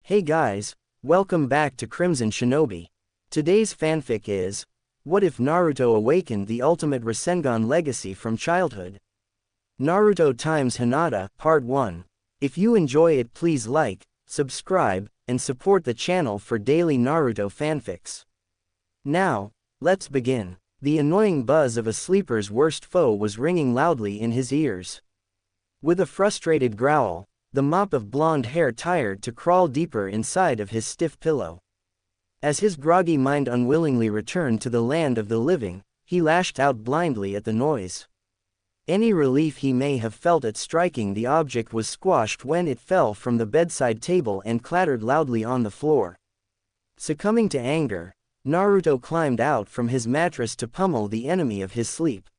Hey guys, welcome back to Crimson Shinobi. Today's fanfic is, what if Naruto awakened the ultimate Rasengan legacy from childhood? Naruto x Hinata, Part 1. If you enjoy it, please like, subscribe, and support the channel for daily Naruto fanfics. Now, let's begin. The annoying buzz of a sleeper's worst foe was ringing loudly in his ears. With a frustrated growl, the mop of blonde hair tired to crawl deeper inside of his stiff pillow. As his groggy mind unwillingly returned to the land of the living, he lashed out blindly at the noise. Any relief he may have felt at striking the object was squashed when it fell from the bedside table and clattered loudly on the floor. Succumbing to anger, Naruto climbed out from his mattress to pummel the enemy of his sleep.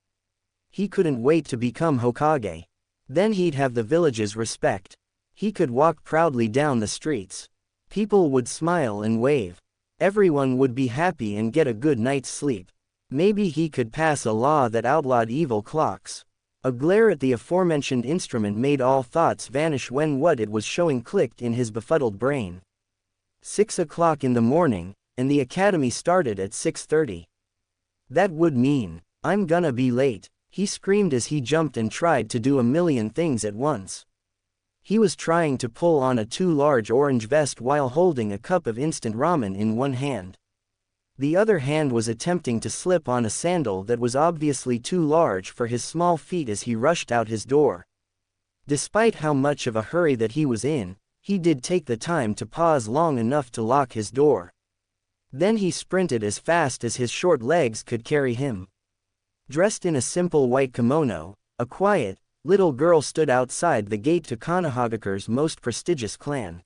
He couldn't wait to become Hokage. Then he'd have the village's respect. He could walk proudly down the streets. People would smile and wave. Everyone would be happy and get a good night's sleep. Maybe he could pass a law that outlawed evil clocks. A glare at the aforementioned instrument made all thoughts vanish when what it was showing clicked in his befuddled brain. 6 o'clock in the morning, and the academy started at 6:30. That would mean, I'm gonna be late, he screamed as he jumped and tried to do a million things at once. He was trying to pull on a too large orange vest while holding a cup of instant ramen in one hand. The other hand was attempting to slip on a sandal that was obviously too large for his small feet as he rushed out his door. Despite how much of a hurry that he was in, he did take the time to pause long enough to lock his door. Then he sprinted as fast as his short legs could carry him. Dressed in a simple white kimono, a quiet, little girl stood outside the gate to Konohagakure's most prestigious clan.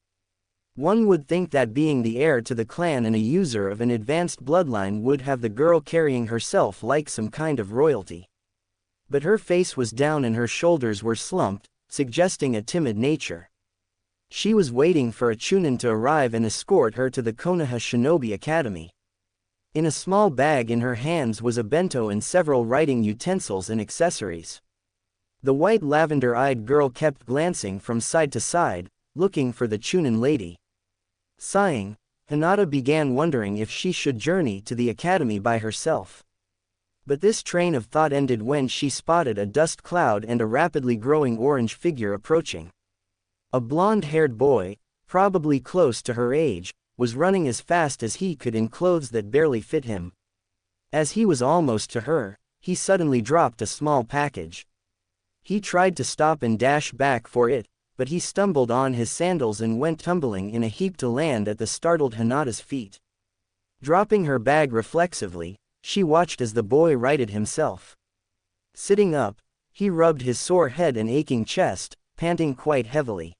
One would think that being the heir to the clan and a user of an advanced bloodline would have the girl carrying herself like some kind of royalty. But her face was down and her shoulders were slumped, suggesting a timid nature. She was waiting for a chunin to arrive and escort her to the Konoha Shinobi Academy. In a small bag in her hands was a bento and several writing utensils and accessories. The white lavender-eyed girl kept glancing from side to side, looking for the chunin lady. Sighing, Hinata began wondering if she should journey to the academy by herself. But this train of thought ended when she spotted a dust cloud and a rapidly growing orange figure approaching. A blonde-haired boy, probably close to her age, was running as fast as he could in clothes that barely fit him. As he was almost to her, he suddenly dropped a small package. He tried to stop and dash back for it, but he stumbled on his sandals and went tumbling in a heap to land at the startled Hinata's feet. Dropping her bag reflexively, she watched as the boy righted himself. Sitting up, he rubbed his sore head and aching chest, panting quite heavily.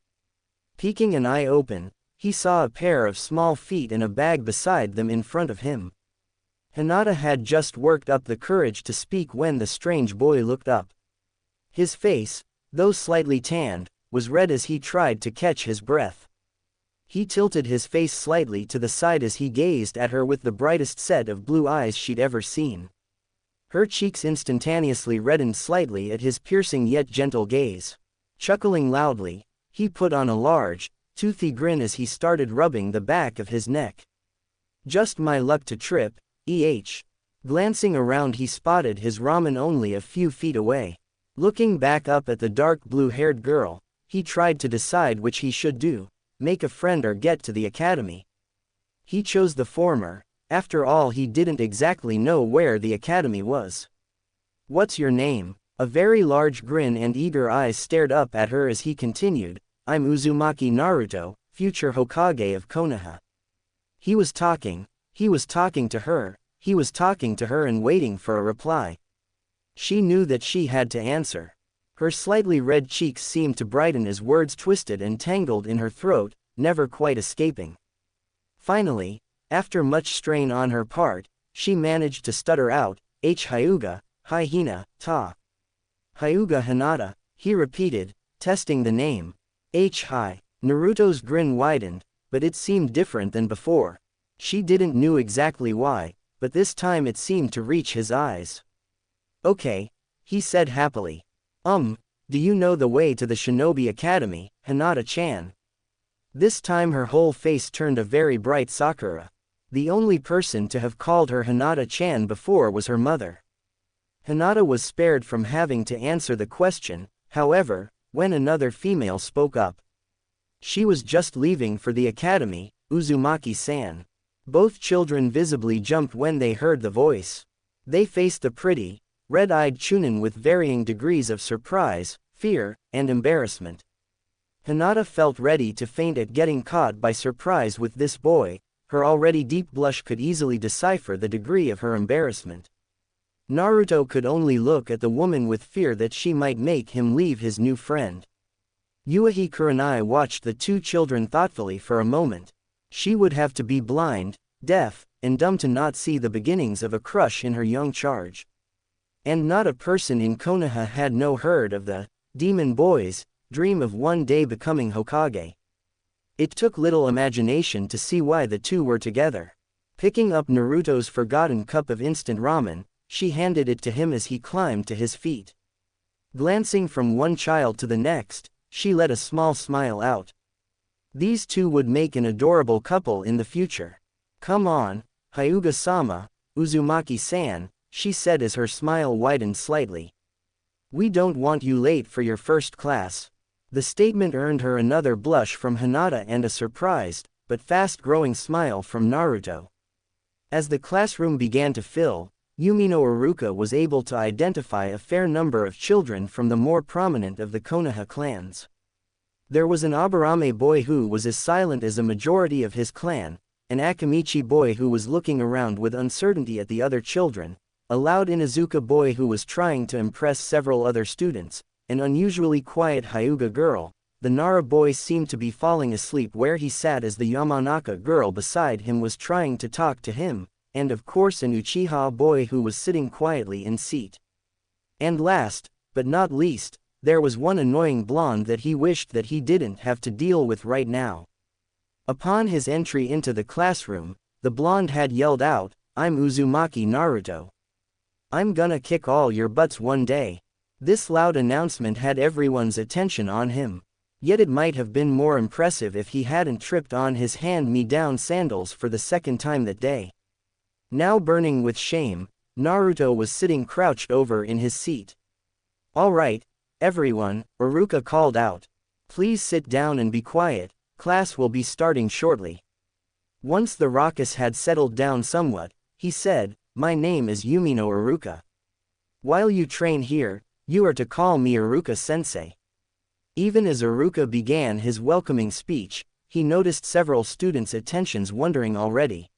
Peeking an eye open, he saw a pair of small feet and a bag beside them in front of him. Hinata had just worked up the courage to speak when the strange boy looked up. His face, though slightly tanned, was red as he tried to catch his breath. He tilted his face slightly to the side as he gazed at her with the brightest set of blue eyes she'd ever seen. Her cheeks instantaneously reddened slightly at his piercing yet gentle gaze. Chuckling loudly, he put on a large, toothy grin as he started rubbing the back of his neck. Just my luck to trip, Glancing around he spotted his ramen only a few feet away. Looking back up at the dark blue-haired girl, he tried to decide which he should do, make a friend or get to the academy. He chose the former. After all, he didn't exactly know where the academy was. "What's your name?" A very large grin and eager eyes stared up at her as he continued, "I'm Uzumaki Naruto, future Hokage of Konoha." He was talking to her, and waiting for a reply. She knew that she had to answer. Her slightly red cheeks seemed to brighten as words twisted and tangled in her throat, never quite escaping. Finally, after much strain on her part, she managed to stutter out, Hyuga, hi Hina, ta. Hyuga Hinata, he repeated, testing the name. Hi. Naruto's grin widened, but it seemed different than before. She didn't know exactly why, but this time it seemed to reach his eyes. "Okay," he said happily. Do you know the way to the Shinobi Academy, Hinata-chan?" This time her whole face turned a very bright Sakura. The only person to have called her Hinata-chan before was her mother. Hinata was spared from having to answer the question, however, when another female spoke up. She was just leaving for the academy, Uzumaki-san. Both children visibly jumped when they heard the voice. They faced the pretty, red-eyed Chunin with varying degrees of surprise, fear, and embarrassment. Hinata felt ready to faint at getting caught by surprise with this boy. Her already deep blush could easily decipher the degree of her embarrassment. Naruto could only look at the woman with fear that she might make him leave his new friend. Yuichi Kurenai watched the two children thoughtfully for a moment. She would have to be blind, deaf, and dumb to not see the beginnings of a crush in her young charge. And not a person in Konoha had no heard of the demon boy's dream of one day becoming Hokage. It took little imagination to see why the two were together. Picking up Naruto's forgotten cup of instant ramen, she handed it to him as he climbed to his feet. Glancing from one child to the next, she let a small smile out. These two would make an adorable couple in the future. Come on, Hyuga-sama, Uzumaki-san, she said as her smile widened slightly. We don't want you late for your first class. The statement earned her another blush from Hinata and a surprised, but fast-growing smile from Naruto. As the classroom began to fill, Yumino Iruka was able to identify a fair number of children from the more prominent of the Konoha clans. There was an Aburame boy who was as silent as a majority of his clan, an Akamichi boy who was looking around with uncertainty at the other children, a loud Inuzuka boy who was trying to impress several other students, an unusually quiet Hyuga girl. The Nara boy seemed to be falling asleep where he sat as the Yamanaka girl beside him was trying to talk to him, and of course an Uchiha boy who was sitting quietly in seat. And last, but not least, there was one annoying blonde that he wished that he didn't have to deal with right now. Upon his entry into the classroom, the blonde had yelled out, "I'm Uzumaki Naruto. I'm gonna kick all your butts one day." This loud announcement had everyone's attention on him. Yet it might have been more impressive if he hadn't tripped on his hand-me-down sandals for the second time that day. Now burning with shame, Naruto was sitting crouched over in his seat. "All right, everyone," Iruka called out. "Please sit down and be quiet, class will be starting shortly." Once the ruckus had settled down somewhat, he said, "My name is Yumino Iruka. While you train here, you are to call me Iruka-sensei." Even as Iruka began his welcoming speech, he noticed several students' attentions wandering already.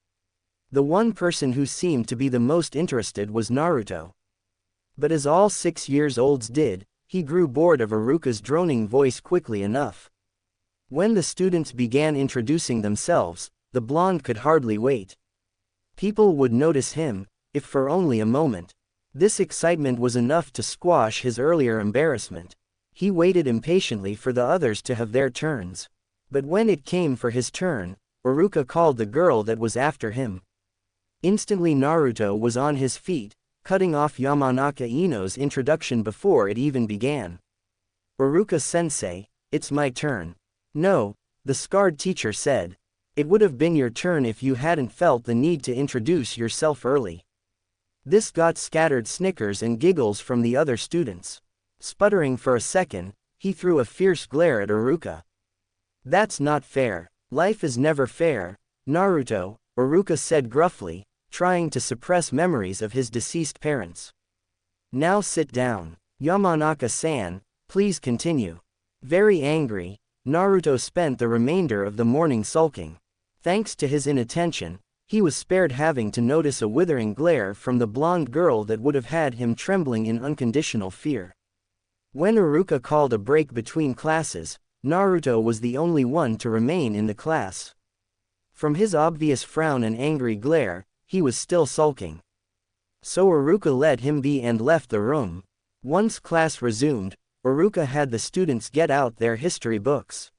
The one person who seemed to be the most interested was Naruto. But as all 6-year-olds did, he grew bored of Iruka's droning voice quickly enough. When the students began introducing themselves, the blonde could hardly wait. People would notice him, if for only a moment. This excitement was enough to squash his earlier embarrassment. He waited impatiently for the others to have their turns. But when it came for his turn, Iruka called the girl that was after him. Instantly Naruto was on his feet, cutting off Yamanaka Ino's introduction before it even began. "Iruka-sensei, it's my turn." "No," the scarred teacher said. "It would have been your turn if you hadn't felt the need to introduce yourself early." This got scattered snickers and giggles from the other students. Sputtering for a second, he threw a fierce glare at Iruka. "That's not fair. Life is never fair, Naruto," Iruka said gruffly, trying to suppress memories of his deceased parents. "Now sit down. Yamanaka-san, please continue." Very angry, Naruto spent the remainder of the morning sulking. Thanks to his inattention, he was spared having to notice a withering glare from the blonde girl that would have had him trembling in unconditional fear. When Iruka called a break between classes, Naruto was the only one to remain in the class. From his obvious frown and angry glare, he was still sulking. So Iruka let him be and left the room. Once class resumed, Iruka had the students get out their history books.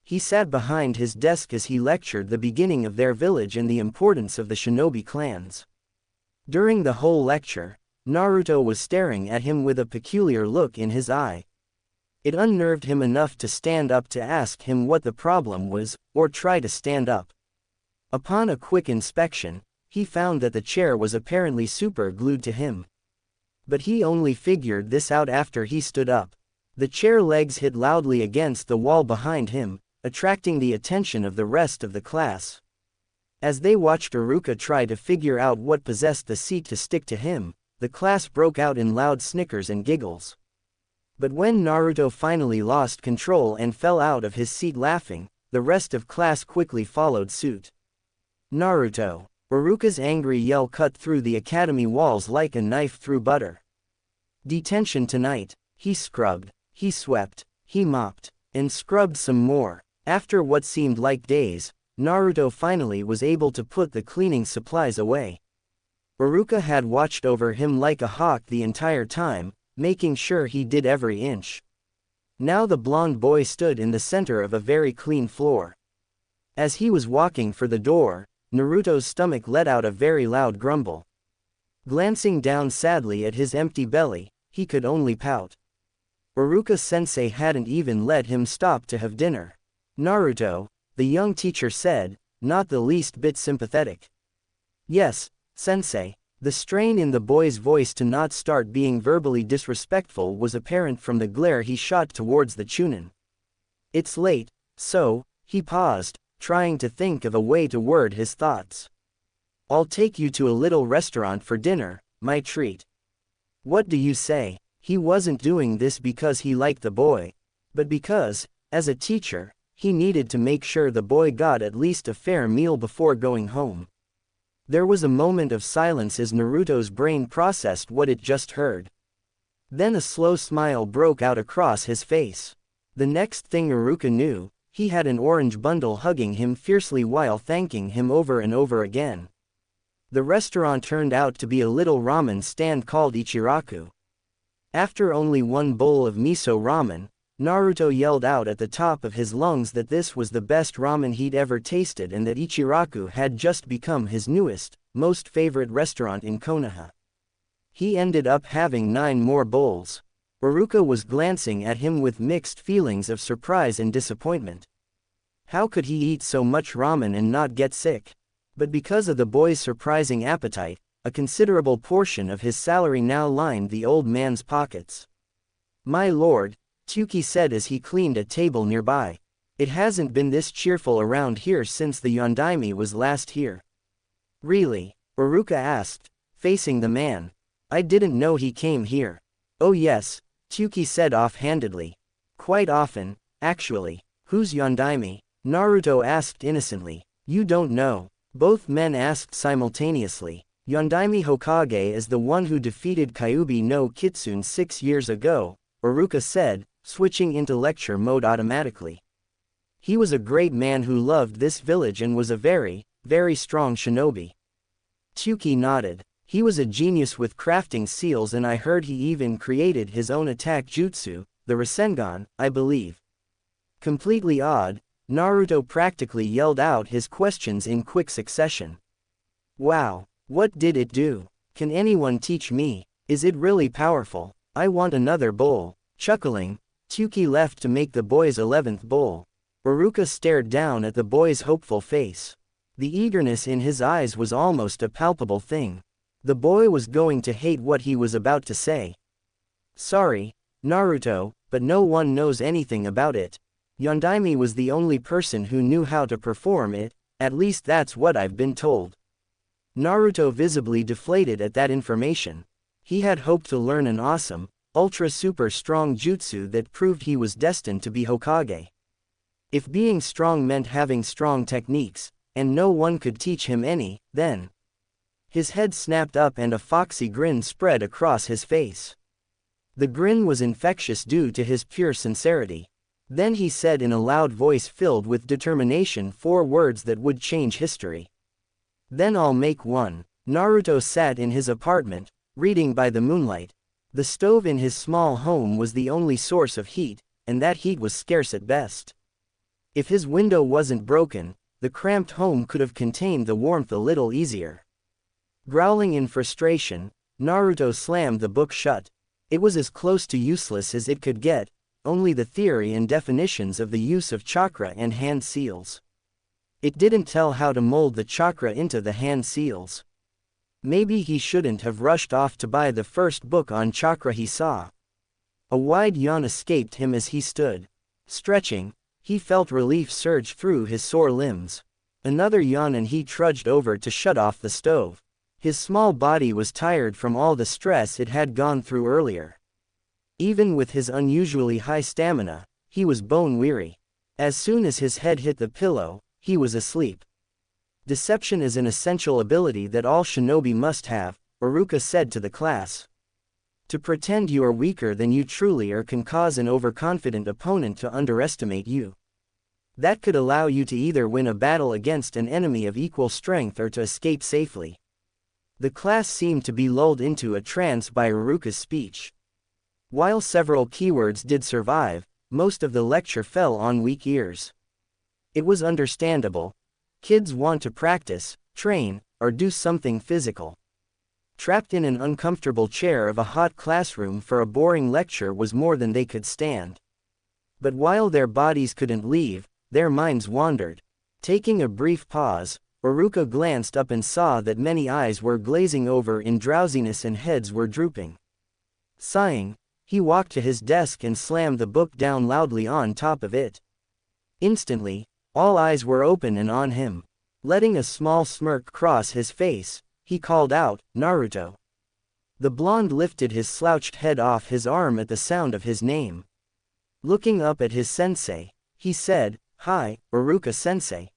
He sat behind his desk as he lectured the beginning of their village and the importance of the Shinobi clans. During the whole lecture, Naruto was staring at him with a peculiar look in his eye. It unnerved him enough to stand up to ask him what the problem was, or try to stand up. Upon a quick inspection, he found that the chair was apparently super glued to him. But he only figured this out after he stood up. The chair legs hit loudly against the wall behind him, attracting the attention of the rest of the class. As they watched Iruka try to figure out what possessed the seat to stick to him, the class broke out in loud snickers and giggles. But when Naruto finally lost control and fell out of his seat laughing, the rest of class quickly followed suit. Naruto! Iruka's angry yell cut through the academy walls like a knife through butter. Detention tonight. He scrubbed, he swept, he mopped, and scrubbed some more. After what seemed like days, Naruto finally was able to put the cleaning supplies away. Iruka had watched over him like a hawk the entire time, making sure he did every inch. Now the blonde boy stood in the center of a very clean floor. As he was walking for the door, Naruto's stomach let out a very loud grumble. Glancing down sadly at his empty belly, he could only pout. Iruka-sensei hadn't even let him stop to have dinner. Naruto, the young teacher said, not the least bit sympathetic. Yes, sensei. The strain in the boy's voice to not start being verbally disrespectful was apparent from the glare he shot towards the Chunin. It's late, so, he paused, trying to think of a way to word his thoughts. I'll take you to a little restaurant for dinner, my treat. What do you say? He wasn't doing this because he liked the boy, but because, as a teacher, he needed to make sure the boy got at least a fair meal before going home. There was a moment of silence as Naruto's brain processed what it just heard. Then a slow smile broke out across his face. The next thing Iruka knew, he had an orange bundle hugging him fiercely while thanking him over and over again. The restaurant turned out to be a little ramen stand called Ichiraku. After only one bowl of miso ramen, Naruto yelled out at the top of his lungs that this was the best ramen he'd ever tasted and that Ichiraku had just become his newest, most favorite restaurant in Konoha. He ended up having 9 more bowls. Iruka was glancing at him with mixed feelings of surprise and disappointment. How could he eat so much ramen and not get sick? But because of the boy's surprising appetite, a considerable portion of his salary now lined the old man's pockets. My lord, Tsuki said as he cleaned a table nearby. It hasn't been this cheerful around here since the Yondaime was last here. Really? Iruka asked, facing the man. I didn't know he came here. Oh yes, Tsuki said offhandedly. Quite often, actually. Who's Yondaime? Naruto asked innocently. You don't know. Both men asked simultaneously. Yondaime Hokage is the one who defeated Kyuubi no Kitsune 6 years ago, Iruka said, switching into lecture mode automatically. He was a great man who loved this village and was a very, very strong shinobi. Tsuki nodded. He was a genius with crafting seals and I heard he even created his own attack jutsu, the Rasengan, I believe. Completely odd, Naruto practically yelled out his questions in quick succession. Wow, what did it do? Can anyone teach me? Is it really powerful? I want another bowl. Chuckling, Tsuki left to make the boy's 11th bowl. Iruka stared down at the boy's hopeful face. The eagerness in his eyes was almost a palpable thing. The boy was going to hate what he was about to say. Sorry, Naruto, but no one knows anything about it. Yondaime was the only person who knew how to perform it, at least that's what I've been told. Naruto visibly deflated at that information. He had hoped to learn an awesome, ultra-super strong jutsu that proved he was destined to be Hokage. If being strong meant having strong techniques, and no one could teach him any, then... His head snapped up and a foxy grin spread across his face. The grin was infectious due to his pure sincerity. Then he said in a loud voice filled with determination 4 words that would change history. Then I'll make one. Naruto sat in his apartment, reading by the moonlight. The stove in his small home was the only source of heat, and that heat was scarce at best. If his window wasn't broken, the cramped home could have contained the warmth a little easier. Growling in frustration, Naruto slammed the book shut. It was as close to useless as it could get, only the theory and definitions of the use of chakra and hand seals. It didn't tell how to mold the chakra into the hand seals. Maybe he shouldn't have rushed off to buy the first book on chakra he saw. A wide yawn escaped him as he stood. Stretching, he felt relief surge through his sore limbs. Another yawn and he trudged over to shut off the stove. His small body was tired from all the stress it had gone through earlier. Even with his unusually high stamina, he was bone-weary. As soon as his head hit the pillow, he was asleep. Deception is an essential ability that all shinobi must have, Iruka said to the class. To pretend you are weaker than you truly are can cause an overconfident opponent to underestimate you. That could allow you to either win a battle against an enemy of equal strength or to escape safely. The class seemed to be lulled into a trance by Iruka's speech. While several keywords did survive, most of the lecture fell on weak ears. It was understandable. Kids want to practice, train, or do something physical. Trapped in an uncomfortable chair of a hot classroom for a boring lecture was more than they could stand. But while their bodies couldn't leave, their minds wandered. Taking a brief pause, Iruka glanced up and saw that many eyes were glazing over in drowsiness and heads were drooping. Sighing, he walked to his desk and slammed the book down loudly on top of it. Instantly, all eyes were open and on him. Letting a small smirk cross his face, he called out, "Naruto." The blonde lifted his slouched head off his arm at the sound of his name. Looking up at his sensei, he said, "Hi, Iruka-sensei.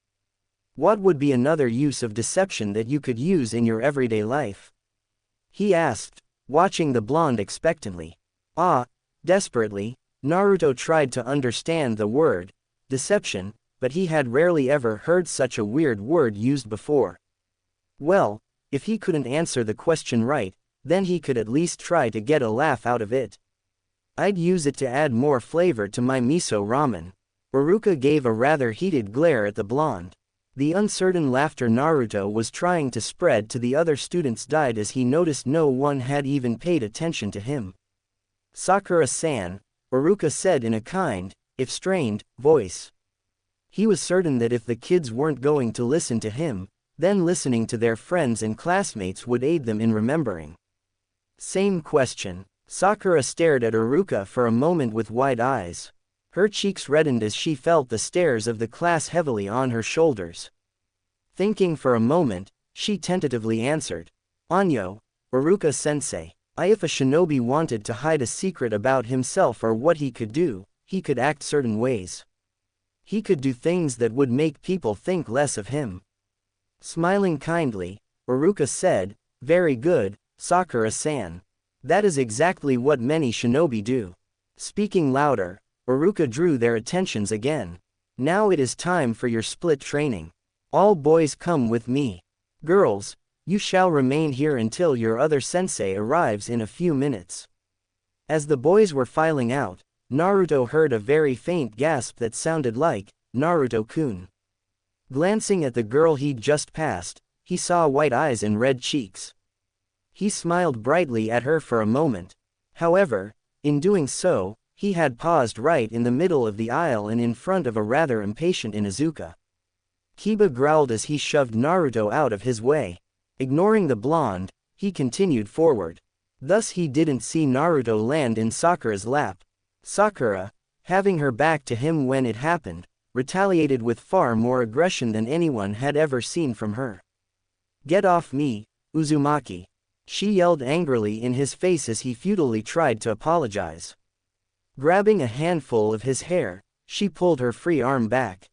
What would be another use of deception that you could use in your everyday life?" he asked, watching the blonde expectantly. Desperately, Naruto tried to understand the word, deception, but he had rarely ever heard such a weird word used before. Well, if he couldn't answer the question right, then he could at least try to get a laugh out of it. "I'd use it to add more flavor to my miso ramen." Iruka gave a rather heated glare at the blonde. The uncertain laughter Naruto was trying to spread to the other students died as he noticed no one had even paid attention to him. "Sakura-san," Iruka said in a kind, if strained, voice. He was certain that if the kids weren't going to listen to him, then listening to their friends and classmates would aid them in remembering. "Same question." Sakura stared at Iruka for a moment with wide eyes. Her cheeks reddened as she felt the stares of the class heavily on her shoulders. Thinking for a moment, she tentatively answered, "Anyo, Iruka-sensei. If a shinobi wanted to hide a secret about himself or what he could do, he could act certain ways. He could do things that would make people think less of him." Smiling kindly, Iruka said, "Very good, Sakura-san. That is exactly what many shinobi do." Speaking louder, Iruka drew their attentions again. "Now it is time for your split training. All boys come with me. Girls, you shall remain here until your other sensei arrives in a few minutes." As the boys were filing out, Naruto heard a very faint gasp that sounded like, "Naruto-kun." Glancing at the girl he'd just passed, he saw white eyes and red cheeks. He smiled brightly at her for a moment. However, in doing so, he had paused right in the middle of the aisle and in front of a rather impatient Inuzuka. Kiba growled as he shoved Naruto out of his way. Ignoring the blonde, he continued forward. Thus he didn't see Naruto land in Sakura's lap. Sakura, having her back to him when it happened, retaliated with far more aggression than anyone had ever seen from her. "Get off me, Uzumaki!" she yelled angrily in his face as he futilely tried to apologize. Grabbing a handful of his hair, she pulled her free arm back.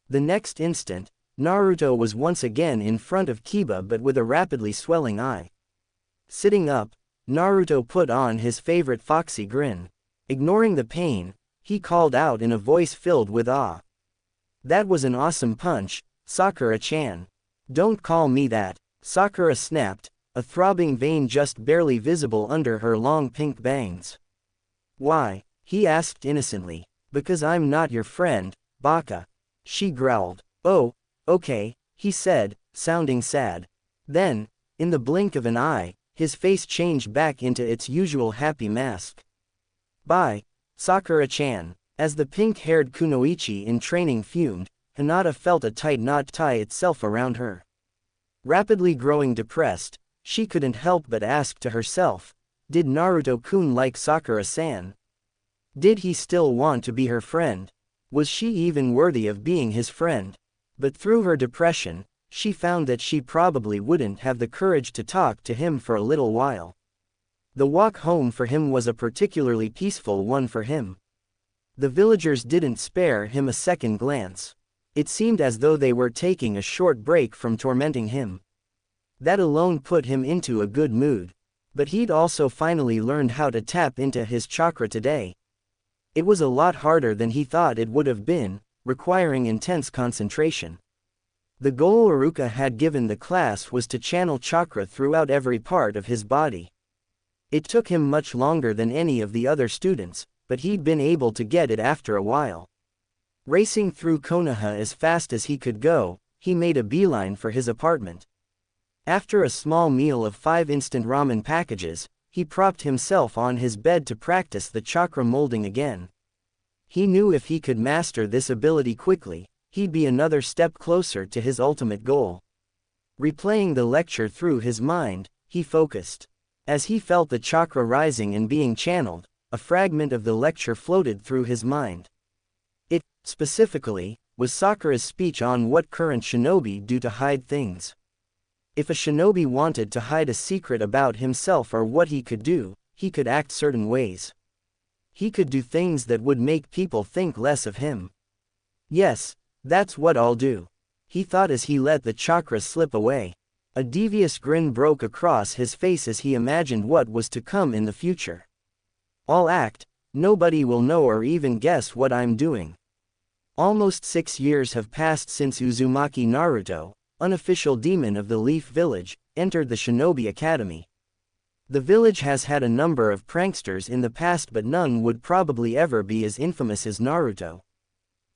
The next instant, Naruto was once again in front of Kiba but with a rapidly swelling eye. Sitting up, Naruto put on his favorite foxy grin. Ignoring the pain, he called out in a voice filled with awe. "That was an awesome punch, Sakura-chan." "Don't call me that," Sakura snapped, a throbbing vein just barely visible under her long pink bangs. "Why?" he asked innocently. "Because I'm not your friend, Baka," she growled. "Oh, okay," he said, sounding sad. Then, in the blink of an eye, his face changed back into its usual happy mask. "Bye, Sakura-chan. As the pink-haired kunoichi in training fumed, Hinata felt a tight knot tie itself around her. Rapidly growing depressed, she couldn't help but ask to herself, did Naruto-kun like Sakura-san? Did he still want to be her friend? Was she even worthy of being his friend? But through her depression, she found that she probably wouldn't have the courage to talk to him for a little while. The walk home for him was a particularly peaceful one for him. The villagers didn't spare him a second glance. It seemed as though they were taking a short break from tormenting him. That alone put him into a good mood. But he'd also finally learned how to tap into his chakra today. It was a lot harder than he thought it would have been, requiring intense concentration. The goal Iruka had given the class was to channel chakra throughout every part of his body. It took him much longer than any of the other students, but he'd been able to get it after a while. Racing through Konoha as fast as he could go, he made a beeline for his apartment. After a small meal of 5 instant ramen packages, he propped himself on his bed to practice the chakra molding again. He knew if he could master this ability quickly, he'd be another step closer to his ultimate goal. Replaying the lecture through his mind, he focused. As he felt the chakra rising and being channeled, a fragment of the lecture floated through his mind. It, specifically, was Sakura's speech on what current shinobi do to hide things. If a shinobi wanted to hide a secret about himself or what he could do, he could act certain ways. He could do things that would make people think less of him. Yes, that's what I'll do, he thought as he let the chakra slip away. A devious grin broke across his face as he imagined what was to come in the future. I'll act, nobody will know or even guess what I'm doing. Almost 6 years have passed since Uzumaki Naruto, unofficial demon of the Leaf Village, entered the Shinobi Academy. The village has had a number of pranksters in the past, but none would probably ever be as infamous as Naruto.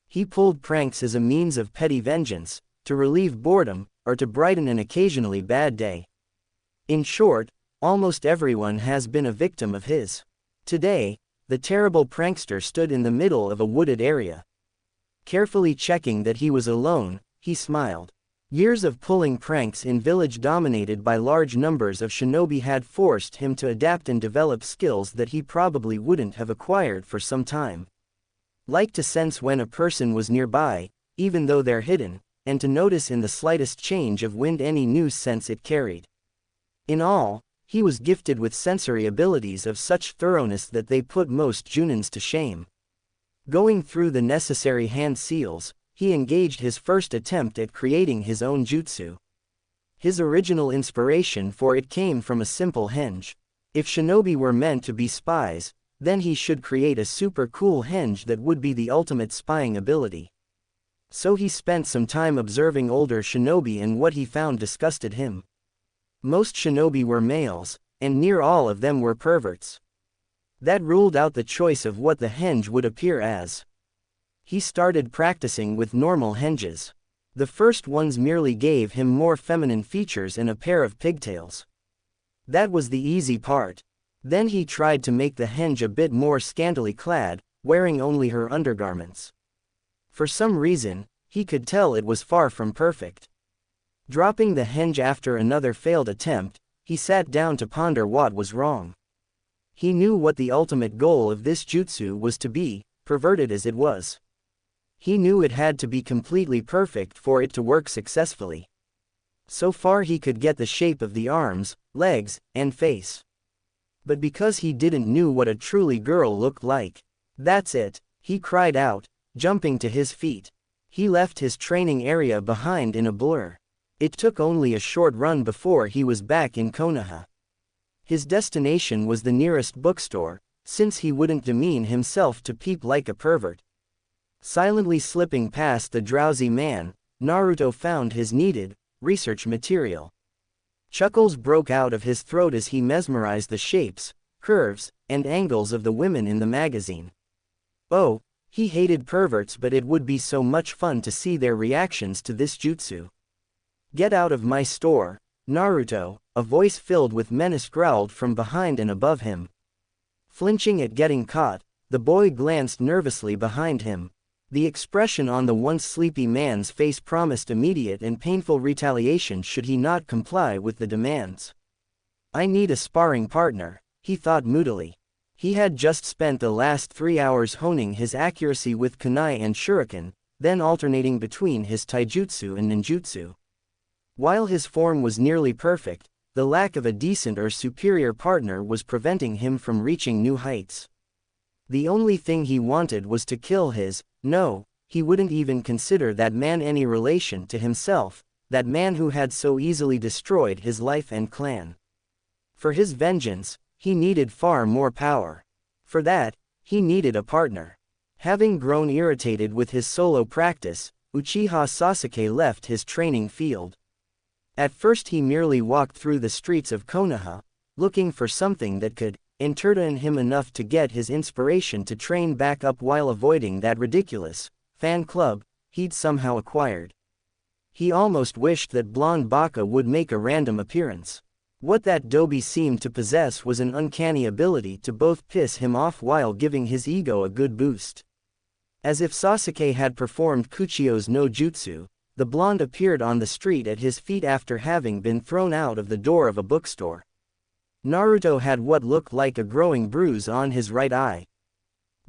He pulled pranks as a means of petty vengeance, to relieve boredom, or to brighten an occasionally bad day. In short, almost everyone has been a victim of his. Today, the terrible prankster stood in the middle of a wooded area. Carefully checking that he was alone, he smiled. Years of pulling pranks in village dominated by large numbers of shinobi had forced him to adapt and develop skills that he probably wouldn't have acquired for some time. Like to sense when a person was nearby, even though they're hidden, and to notice in the slightest change of wind any new sense it carried. In all, he was gifted with sensory abilities of such thoroughness that they put most Junins to shame. Going through the necessary hand seals, he engaged his first attempt at creating his own jutsu. His original inspiration for it came from a simple henge. If shinobi were meant to be spies, then he should create a super cool henge that would be the ultimate spying ability. So he spent some time observing older shinobi, and what he found disgusted him. Most shinobi were males, and near all of them were perverts. That ruled out the choice of what the henge would appear as. He started practicing with normal henges. The first ones merely gave him more feminine features and a pair of pigtails. That was the easy part. Then he tried to make the henge a bit more scantily clad, wearing only her undergarments. For some reason, he could tell it was far from perfect. Dropping the henge after another failed attempt, he sat down to ponder what was wrong. He knew what the ultimate goal of this jutsu was to be, perverted as it was. He knew it had to be completely perfect for it to work successfully. So far he could get the shape of the arms, legs, and face. But because he didn't know what a truly girl looked like. That's it, he cried out, jumping to his feet. He left his training area behind in a blur. It took only a short run before he was back in Konoha. His destination was the nearest bookstore, since he wouldn't demean himself to peep like a pervert. Silently slipping past the drowsy man, Naruto found his needed research material. Chuckles broke out of his throat as he mesmerized the shapes, curves, and angles of the women in the magazine. Oh, he hated perverts, but it would be so much fun to see their reactions to this jutsu. Get out of my store, Naruto, a voice filled with menace growled from behind and above him. Flinching at getting caught, the boy glanced nervously behind him. The expression on the once sleepy man's face promised immediate and painful retaliation should he not comply with the demands. I need a sparring partner, he thought moodily. He had just spent the last 3 hours honing his accuracy with kunai and shuriken, then alternating between his taijutsu and ninjutsu. While his form was nearly perfect, the lack of a decent or superior partner was preventing him from reaching new heights. The only thing he wanted was to kill no, he wouldn't even consider that man any relation to himself, that man who had so easily destroyed his life and clan. For his vengeance, he needed far more power. For that, he needed a partner. Having grown irritated with his solo practice, Uchiha Sasuke left his training field. At first he merely walked through the streets of Konoha, looking for something that could entertain him enough to get his inspiration to train back up while avoiding that ridiculous fan club he'd somehow acquired. He almost wished that blonde Baka would make a random appearance. What that dobe seemed to possess was an uncanny ability to both piss him off while giving his ego a good boost. As if Sasuke had performed Kuchio's no jutsu, the blonde appeared on the street at his feet after having been thrown out of the door of a bookstore. Naruto had what looked like a growing bruise on his right eye.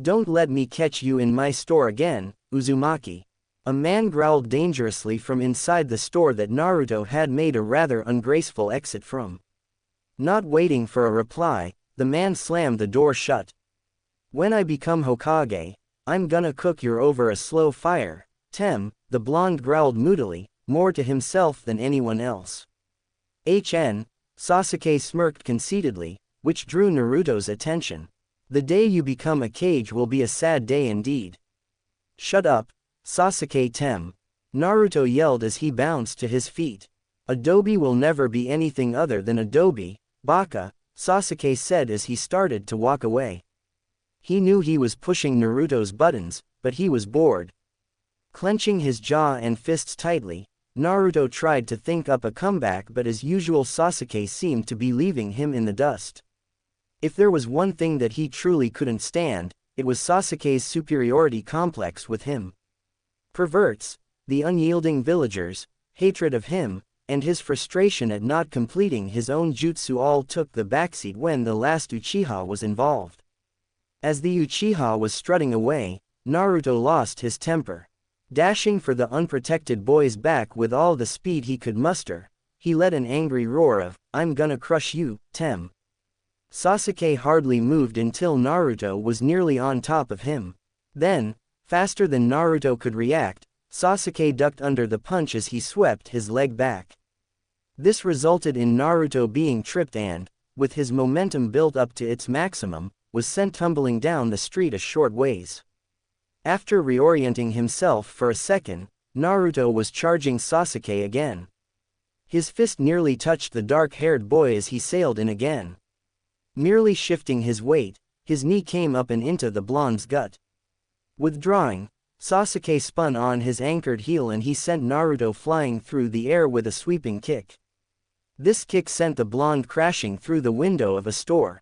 "Don't let me catch you in my store again, Uzumaki." A man growled dangerously from inside the store that Naruto had made a rather ungraceful exit from. Not waiting for a reply, the man slammed the door shut. "When I become Hokage, I'm gonna cook you over a slow fire, the blonde growled moodily, more to himself than anyone else. Sasuke smirked conceitedly, which drew Naruto's attention. "The day you become a kage will be a sad day indeed." "Shut up, Sasuke Naruto yelled as he bounced to his feet. "Adobe will never be anything other than Adobe, Baka," Sasuke said as he started to walk away. He knew he was pushing Naruto's buttons, but he was bored. Clenching his jaw and fists tightly, Naruto tried to think up a comeback, but as usual Sasuke seemed to be leaving him in the dust. If there was one thing that he truly couldn't stand, it was Sasuke's superiority complex with him. Perverts, the unyielding villagers, hatred of him, and his frustration at not completing his own jutsu all took the backseat when the last Uchiha was involved. As the Uchiha was strutting away, Naruto lost his temper. Dashing for the unprotected boy's back with all the speed he could muster, he let an angry roar of, "I'm gonna crush you, Sasuke hardly moved until Naruto was nearly on top of him. Then, faster than Naruto could react, Sasuke ducked under the punch as he swept his leg back. This resulted in Naruto being tripped and, with his momentum built up to its maximum, was sent tumbling down the street a short ways. After reorienting himself for a second, Naruto was charging Sasuke again. His fist nearly touched the dark-haired boy as he sailed in again. Merely shifting his weight, his knee came up and into the blonde's gut. Withdrawing, Sasuke spun on his anchored heel and he sent Naruto flying through the air with a sweeping kick. This kick sent the blonde crashing through the window of a store.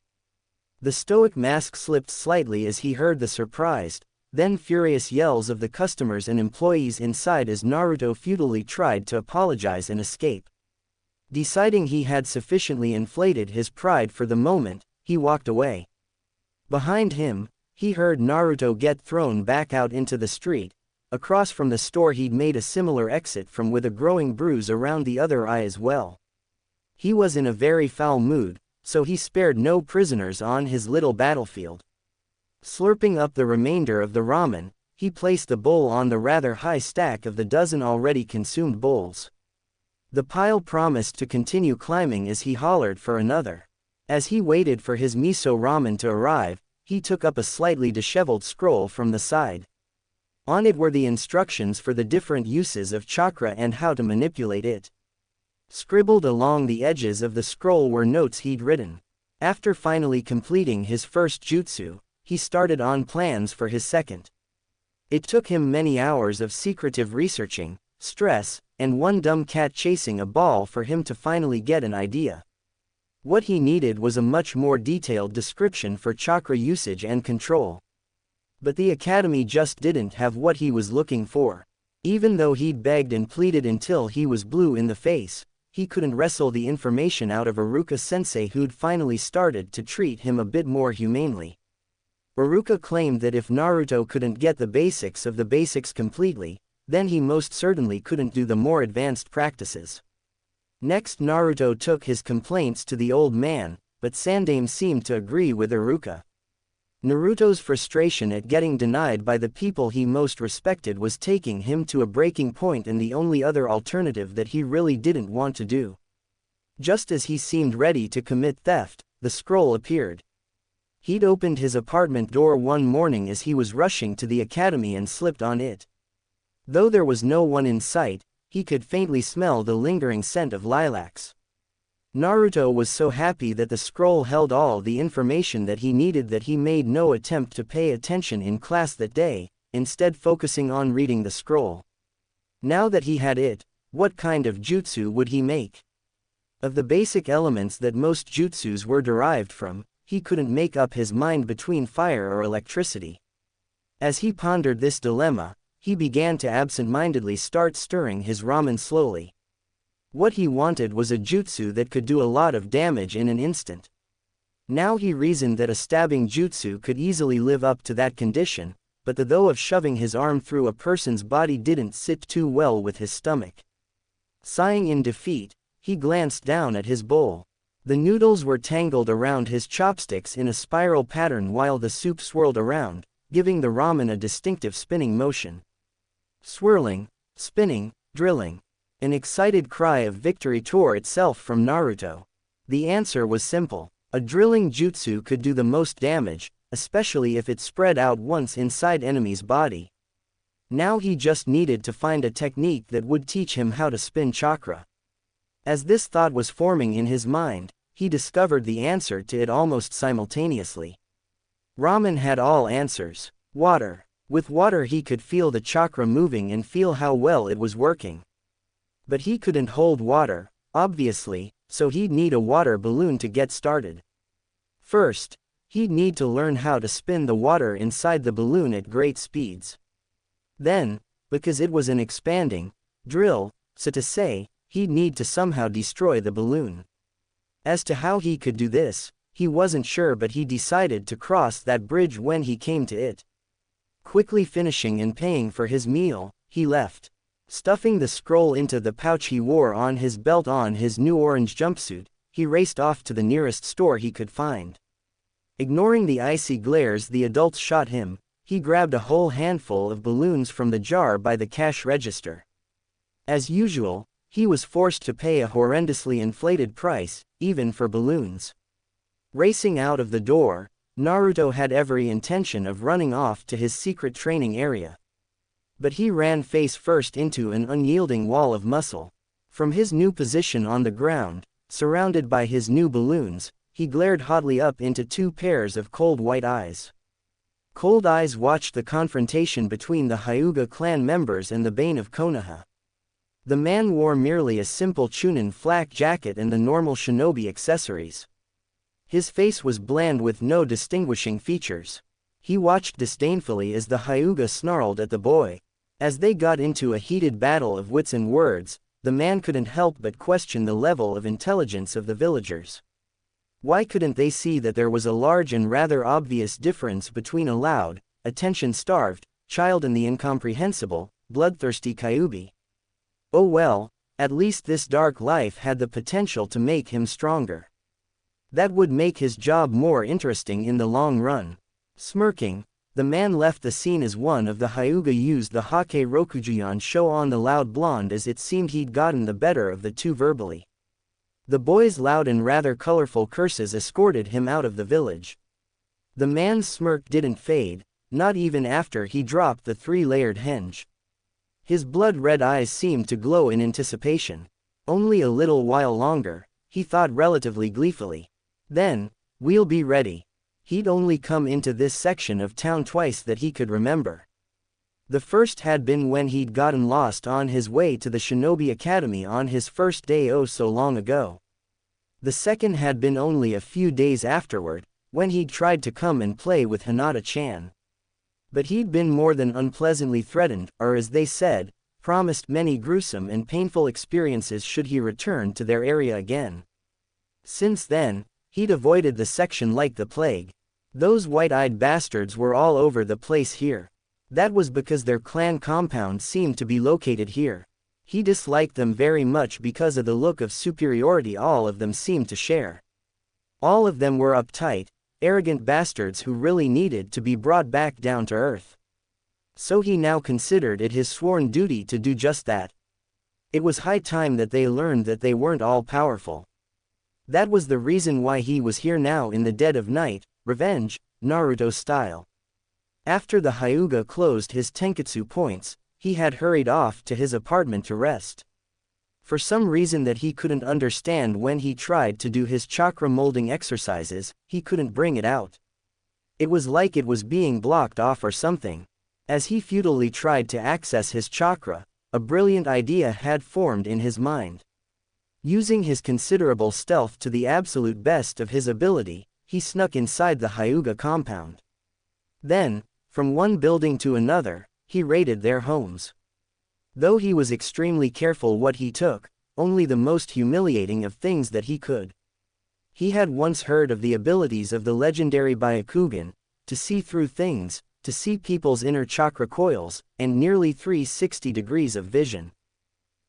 The stoic mask slipped slightly as he heard the surprised, then furious yells of the customers and employees inside as Naruto futilely tried to apologize and escape. Deciding he had sufficiently inflated his pride for the moment, he walked away. Behind him, he heard Naruto get thrown back out into the street. Across from the store he'd made a similar exit from with a growing bruise around the other eye as well. He was in a very foul mood, so he spared no prisoners on his little battlefield. Slurping up the remainder of the ramen, he placed the bowl on the rather high stack of the dozen already consumed bowls. The pile promised to continue climbing as he hollered for another. As he waited for his miso ramen to arrive, he took up a slightly disheveled scroll from the side. On it were the instructions for the different uses of chakra and how to manipulate it. Scribbled along the edges of the scroll were notes he'd written. After finally completing his first jutsu, he started on plans for his second. It took him many hours of secretive researching, stress, and one dumb cat chasing a ball for him to finally get an idea. What he needed was a much more detailed description for chakra usage and control. But the academy just didn't have what he was looking for. Even though he'd begged and pleaded until he was blue in the face, he couldn't wrestle the information out of Iruka-sensei, who'd finally started to treat him a bit more humanely. Iruka claimed that if Naruto couldn't get the basics of the basics completely, then he most certainly couldn't do the more advanced practices. Next, Naruto took his complaints to the old man, but Sandaime seemed to agree with Iruka. Naruto's frustration at getting denied by the people he most respected was taking him to a breaking point, and the only other alternative that he really didn't want to do. Just as he seemed ready to commit theft, the scroll appeared. He'd opened his apartment door one morning as he was rushing to the academy and slipped on it. Though there was no one in sight, he could faintly smell the lingering scent of lilacs. Naruto was so happy that the scroll held all the information that he needed that he made no attempt to pay attention in class that day, instead focusing on reading the scroll. Now that he had it, what kind of jutsu would he make? Of the basic elements that most jutsus were derived from, he couldn't make up his mind between fire or electricity. As he pondered this dilemma, he began to absent-mindedly start stirring his ramen slowly. What he wanted was a jutsu that could do a lot of damage in an instant. Now he reasoned that a stabbing jutsu could easily live up to that condition, but the though of shoving his arm through a person's body didn't sit too well with his stomach. Sighing in defeat, he glanced down at his bowl. The noodles were tangled around his chopsticks in a spiral pattern while the soup swirled around, giving the ramen a distinctive spinning motion. Swirling, spinning, drilling. An excited cry of victory tore itself from Naruto. The answer was simple. A drilling jutsu could do the most damage, especially if it spread out once inside enemy's body. Now he just needed to find a technique that would teach him how to spin chakra. As this thought was forming in his mind, he discovered the answer to it almost simultaneously. Ramen had all answers. Water. With water he could feel the chakra moving and feel how well it was working. But he couldn't hold water, obviously, so he'd need a water balloon to get started. First, he'd need to learn how to spin the water inside the balloon at great speeds. Then, because it was an expanding drill, so to say, he'd need to somehow destroy the balloon. As to how he could do this, he wasn't sure, but he decided to cross that bridge when he came to it. Quickly finishing and paying for his meal, he left. Stuffing the scroll into the pouch he wore on his belt on his new orange jumpsuit, he raced off to the nearest store he could find. Ignoring the icy glares the adults shot him, he grabbed a whole handful of balloons from the jar by the cash register. As usual, he was forced to pay a horrendously inflated price, even for balloons. Racing out of the door, Naruto had every intention of running off to his secret training area. But he ran face first into an unyielding wall of muscle. From his new position on the ground, surrounded by his new balloons, he glared hotly up into two pairs of cold white eyes. Cold eyes watched the confrontation between the Hyuga clan members and the Bane of Konoha. The man wore merely a simple Chunin flak jacket and the normal shinobi accessories. His face was bland with no distinguishing features. He watched disdainfully as the Hyuga snarled at the boy. As they got into a heated battle of wits and words, the man couldn't help but question the level of intelligence of the villagers. Why couldn't they see that there was a large and rather obvious difference between a loud, attention-starved child and the incomprehensible, bloodthirsty Kyuubi? Oh well, at least this dark life had the potential to make him stronger. That would make his job more interesting in the long run. Smirking, the man left the scene as one of the Hyuga used the Hake Rokujuyan show on the loud blonde, as it seemed he'd gotten the better of the two verbally. The boy's loud and rather colorful curses escorted him out of the village. The man's smirk didn't fade, not even after he dropped the three-layered henge. His blood-red eyes seemed to glow in anticipation. Only a little while longer, he thought relatively gleefully. Then, we'll be ready. He'd only come into this section of town twice that he could remember. The first had been when he'd gotten lost on his way to the Shinobi Academy on his first day oh so long ago. The second had been only a few days afterward, when he'd tried to come and play with Hinata-chan. But he'd been more than unpleasantly threatened, or as they said, promised many gruesome and painful experiences should he return to their area again. Since then, he'd avoided the section like the plague. Those white-eyed bastards were all over the place here. That was because their clan compound seemed to be located here. He disliked them very much because of the look of superiority all of them seemed to share. All of them were uptight, arrogant bastards who really needed to be brought back down to earth. So he now considered it his sworn duty to do just that. It was high time that they learned that they weren't all powerful. That was the reason why he was here now in the dead of night, revenge, Naruto style. After the Hyuga closed his Tenketsu points, he had hurried off to his apartment to rest. For some reason that he couldn't understand, when he tried to do his chakra molding exercises, he couldn't bring it out. It was like it was being blocked off or something. As he futilely tried to access his chakra, a brilliant idea had formed in his mind. Using his considerable stealth to the absolute best of his ability, he snuck inside the Hyuga compound. Then, from one building to another, he raided their homes. Though he was extremely careful what he took, only the most humiliating of things that he could. He had once heard of the abilities of the legendary Byakugan, to see through things, to see people's inner chakra coils, and nearly 360 degrees of vision.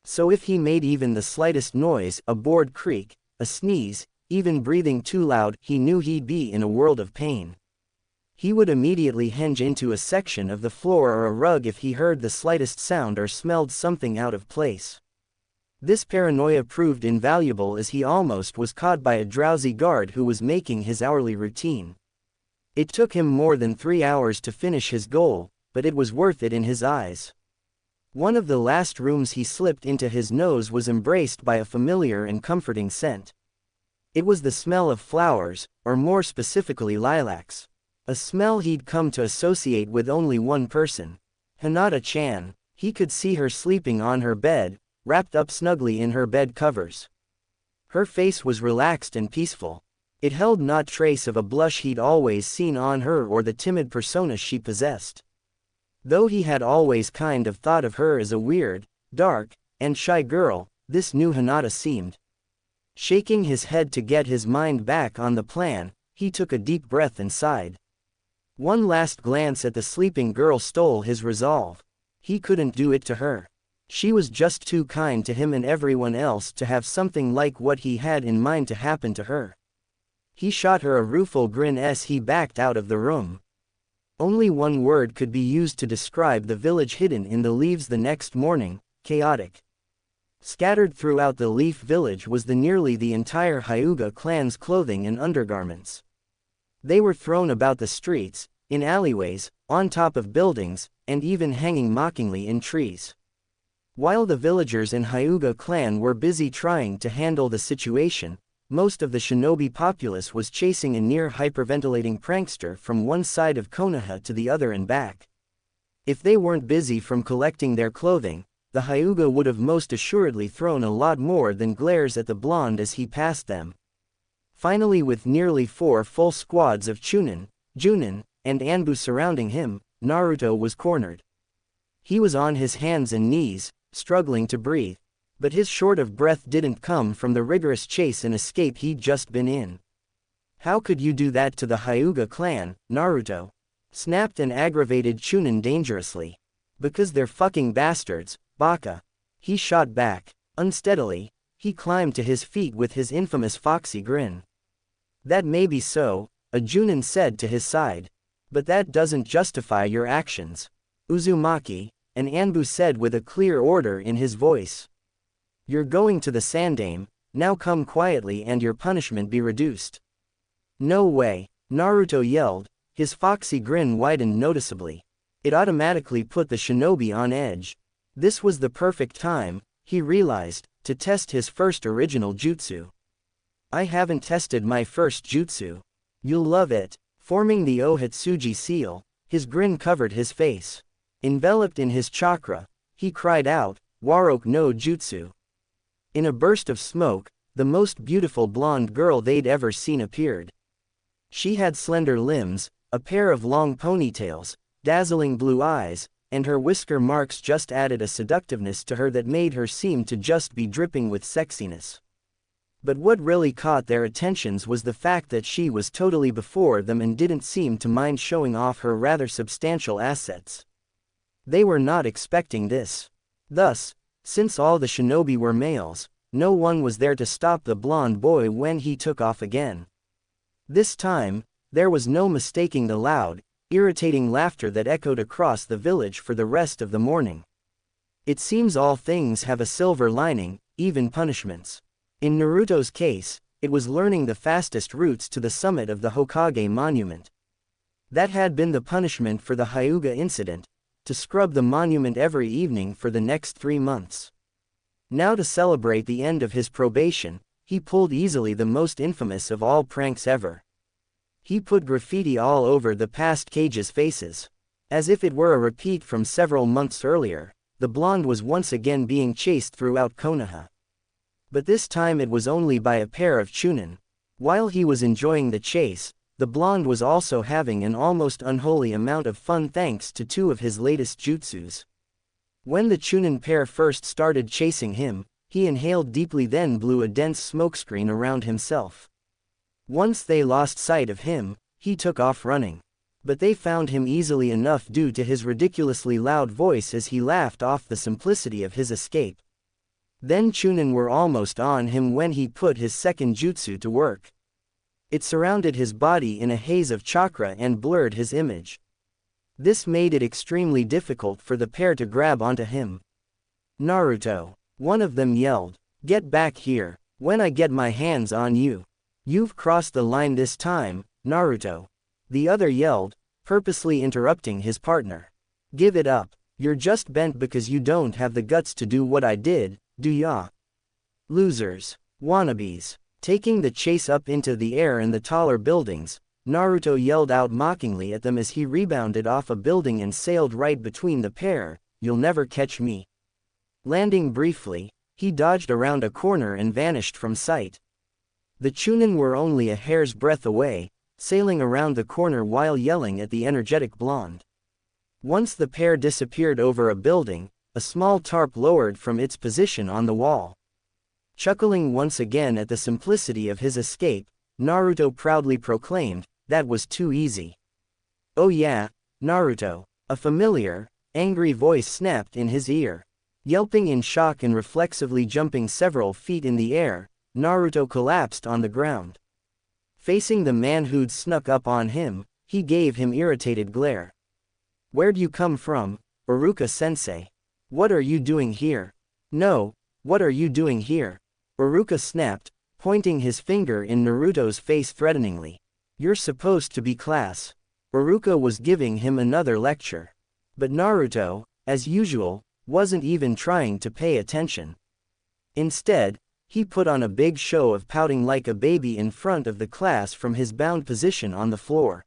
So if he made even the slightest noise, a board creak, a sneeze, even breathing too loud, he knew he'd be in a world of pain. He would immediately hinge into a section of the floor or a rug if he heard the slightest sound or smelled something out of place. This paranoia proved invaluable, as he almost was caught by a drowsy guard who was making his hourly routine. It took him more than 3 hours to finish his goal, but it was worth it in his eyes. One of the last rooms he slipped into, his nose was embraced by a familiar and comforting scent. It was the smell of flowers, or more specifically lilacs. A smell he'd come to associate with only one person. Hinata-chan. He could see her sleeping on her bed, wrapped up snugly in her bed covers. Her face was relaxed and peaceful. It held not trace of a blush he'd always seen on her or the timid persona she possessed. Though he had always kind of thought of her as a weird, dark, and shy girl, this new Hinata seemed. Shaking his head to get his mind back on the plan, he took a deep breath and sighed. One last glance at the sleeping girl stole his resolve. He couldn't do it to her. She was just too kind to him and everyone else to have something like what he had in mind to happen to her. He shot her a rueful grin as he backed out of the room. Only one word could be used to describe the village hidden in the leaves the next morning: chaotic. Scattered throughout the leaf village was nearly the entire Hyuga clan's clothing and undergarments. They were thrown about the streets, in alleyways, on top of buildings, and even hanging mockingly in trees. While the villagers in Hyuga clan were busy trying to handle the situation, most of the shinobi populace was chasing a near hyperventilating prankster from one side of Konoha to the other and back. If they weren't busy from collecting their clothing, the Hyuga would have most assuredly thrown a lot more than glares at the blonde as he passed them. Finally, with nearly 4 full squads of Chunin, Junin, and Anbu surrounding him, Naruto was cornered. He was on his hands and knees, struggling to breathe. But his short of breath didn't come from the rigorous chase and escape he'd just been in. "How could you do that to the Hyuga clan, Naruto?" snapped an aggravated Chunin dangerously. "Because they're fucking bastards, baka," he shot back. Unsteadily, he climbed to his feet with his infamous foxy grin. "That may be so," a Junin said to his side. "But that doesn't justify your actions." "Uzumaki," an Anbu said with a clear order in his voice. "You're going to the Sandaime, now come quietly and your punishment be reduced." "No way," Naruto yelled, his foxy grin widened noticeably. It automatically put the shinobi on edge. This was the perfect time, he realized, to test his first original jutsu. "I haven't tested my first jutsu. You'll love it." Forming the Ohatsuji seal, his grin covered his face. Enveloped in his chakra, he cried out, "Warok no jutsu." In a burst of smoke, the most beautiful blonde girl they'd ever seen appeared. She had slender limbs, a pair of long ponytails, dazzling blue eyes, and her whisker marks just added a seductiveness to her that made her seem to just be dripping with sexiness. But what really caught their attentions was the fact that she was totally before them and didn't seem to mind showing off her rather substantial assets. They were not expecting this. Thus, since all the shinobi were males, no one was there to stop the blonde boy when he took off again. This time, there was no mistaking the loud, irritating laughter that echoed across the village for the rest of the morning. It seems all things have a silver lining, even punishments. In Naruto's case, it was learning the fastest routes to the summit of the Hokage monument. That had been the punishment for the Hyuga incident, to scrub the monument every evening for the next 3 months. Now to celebrate the end of his probation, he pulled easily the most infamous of all pranks ever. He put graffiti all over the past cage's faces. As if it were a repeat from several months earlier, the blonde was once again being chased throughout Konoha. But this time it was only by a pair of chunin. While he was enjoying the chase, the blonde was also having an almost unholy amount of fun thanks to 2 of his latest jutsus. When the chunin pair first started chasing him, he inhaled deeply, then blew a dense smokescreen around himself. Once they lost sight of him, he took off running. But they found him easily enough due to his ridiculously loud voice as he laughed off the simplicity of his escape. Then chunin were almost on him when he put his second jutsu to work. It surrounded his body in a haze of chakra and blurred his image. This made it extremely difficult for the pair to grab onto him. "Naruto," one of them yelled, "get back here, when I get my hands on you. You've crossed the line this time, Naruto." The other yelled, purposely interrupting his partner. "Give it up, you're just bent because you don't have the guts to do what I did, do ya? Losers. Wannabes." Taking the chase up into the air and the taller buildings, Naruto yelled out mockingly at them as he rebounded off a building and sailed right between the pair. "You'll never catch me." Landing briefly, he dodged around a corner and vanished from sight. The chunin were only a hair's breadth away, sailing around the corner while yelling at the energetic blonde. Once the pair disappeared over a building, a small tarp lowered from its position on the wall. Chuckling once again at the simplicity of his escape, Naruto proudly proclaimed, "That was too easy." "Oh yeah, Naruto," a familiar, angry voice snapped in his ear. Yelping in shock and reflexively jumping several feet in the air, Naruto collapsed on the ground. Facing the man who'd snuck up on him, he gave him irritated glare. "Where'd you come from, Iruka-sensei? What are you doing here? No, what are you doing here?" Iruka snapped, pointing his finger in Naruto's face threateningly. "You're supposed to be class." Iruka was giving him another lecture. But Naruto, as usual, wasn't even trying to pay attention. Instead, he put on a big show of pouting like a baby in front of the class from his bound position on the floor.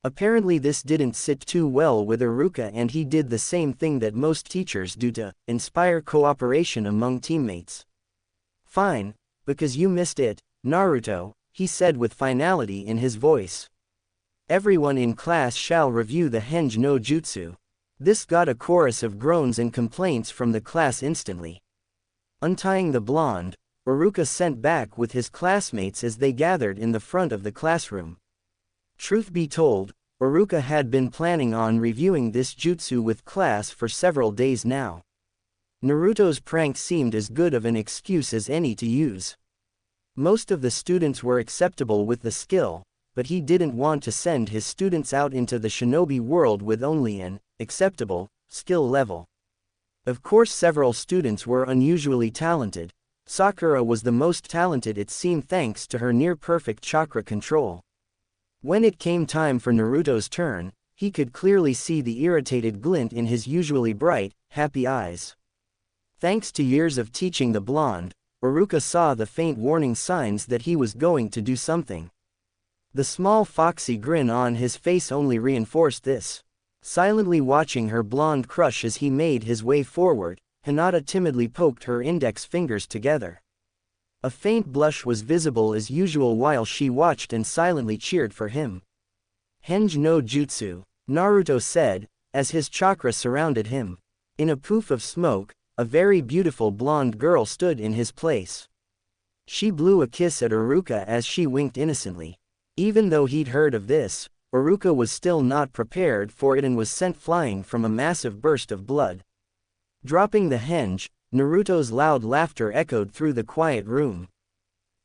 Apparently this didn't sit too well with Iruka, and he did the same thing that most teachers do to inspire cooperation among teammates. "Fine, because you missed it, Naruto," he said with finality in his voice. "Everyone in class shall review the Henge no Jutsu." This got a chorus of groans and complaints from the class instantly. Untying the blonde, Iruka sent back with his classmates as they gathered in the front of the classroom. Truth be told, Iruka had been planning on reviewing this jutsu with class for several days now. Naruto's prank seemed as good of an excuse as any to use. Most of the students were acceptable with the skill, but he didn't want to send his students out into the shinobi world with only an acceptable skill level. Of course several students were unusually talented. Sakura was the most talented, it seemed, thanks to her near-perfect chakra control. When it came time for Naruto's turn, he could clearly see the irritated glint in his usually bright, happy eyes. Thanks to years of teaching the blonde, Iruka saw the faint warning signs that he was going to do something. The small foxy grin on his face only reinforced this. Silently watching her blonde crush as he made his way forward, Hinata timidly poked her index fingers together. A faint blush was visible as usual while she watched and silently cheered for him. "Henge no Jutsu," Naruto said, as his chakra surrounded him. In a poof of smoke, a very beautiful blonde girl stood in his place. She blew a kiss at Iruka as she winked innocently. Even though he'd heard of this, Iruka was still not prepared for it and was sent flying from a massive burst of blood. Dropping the henge, Naruto's loud laughter echoed through the quiet room.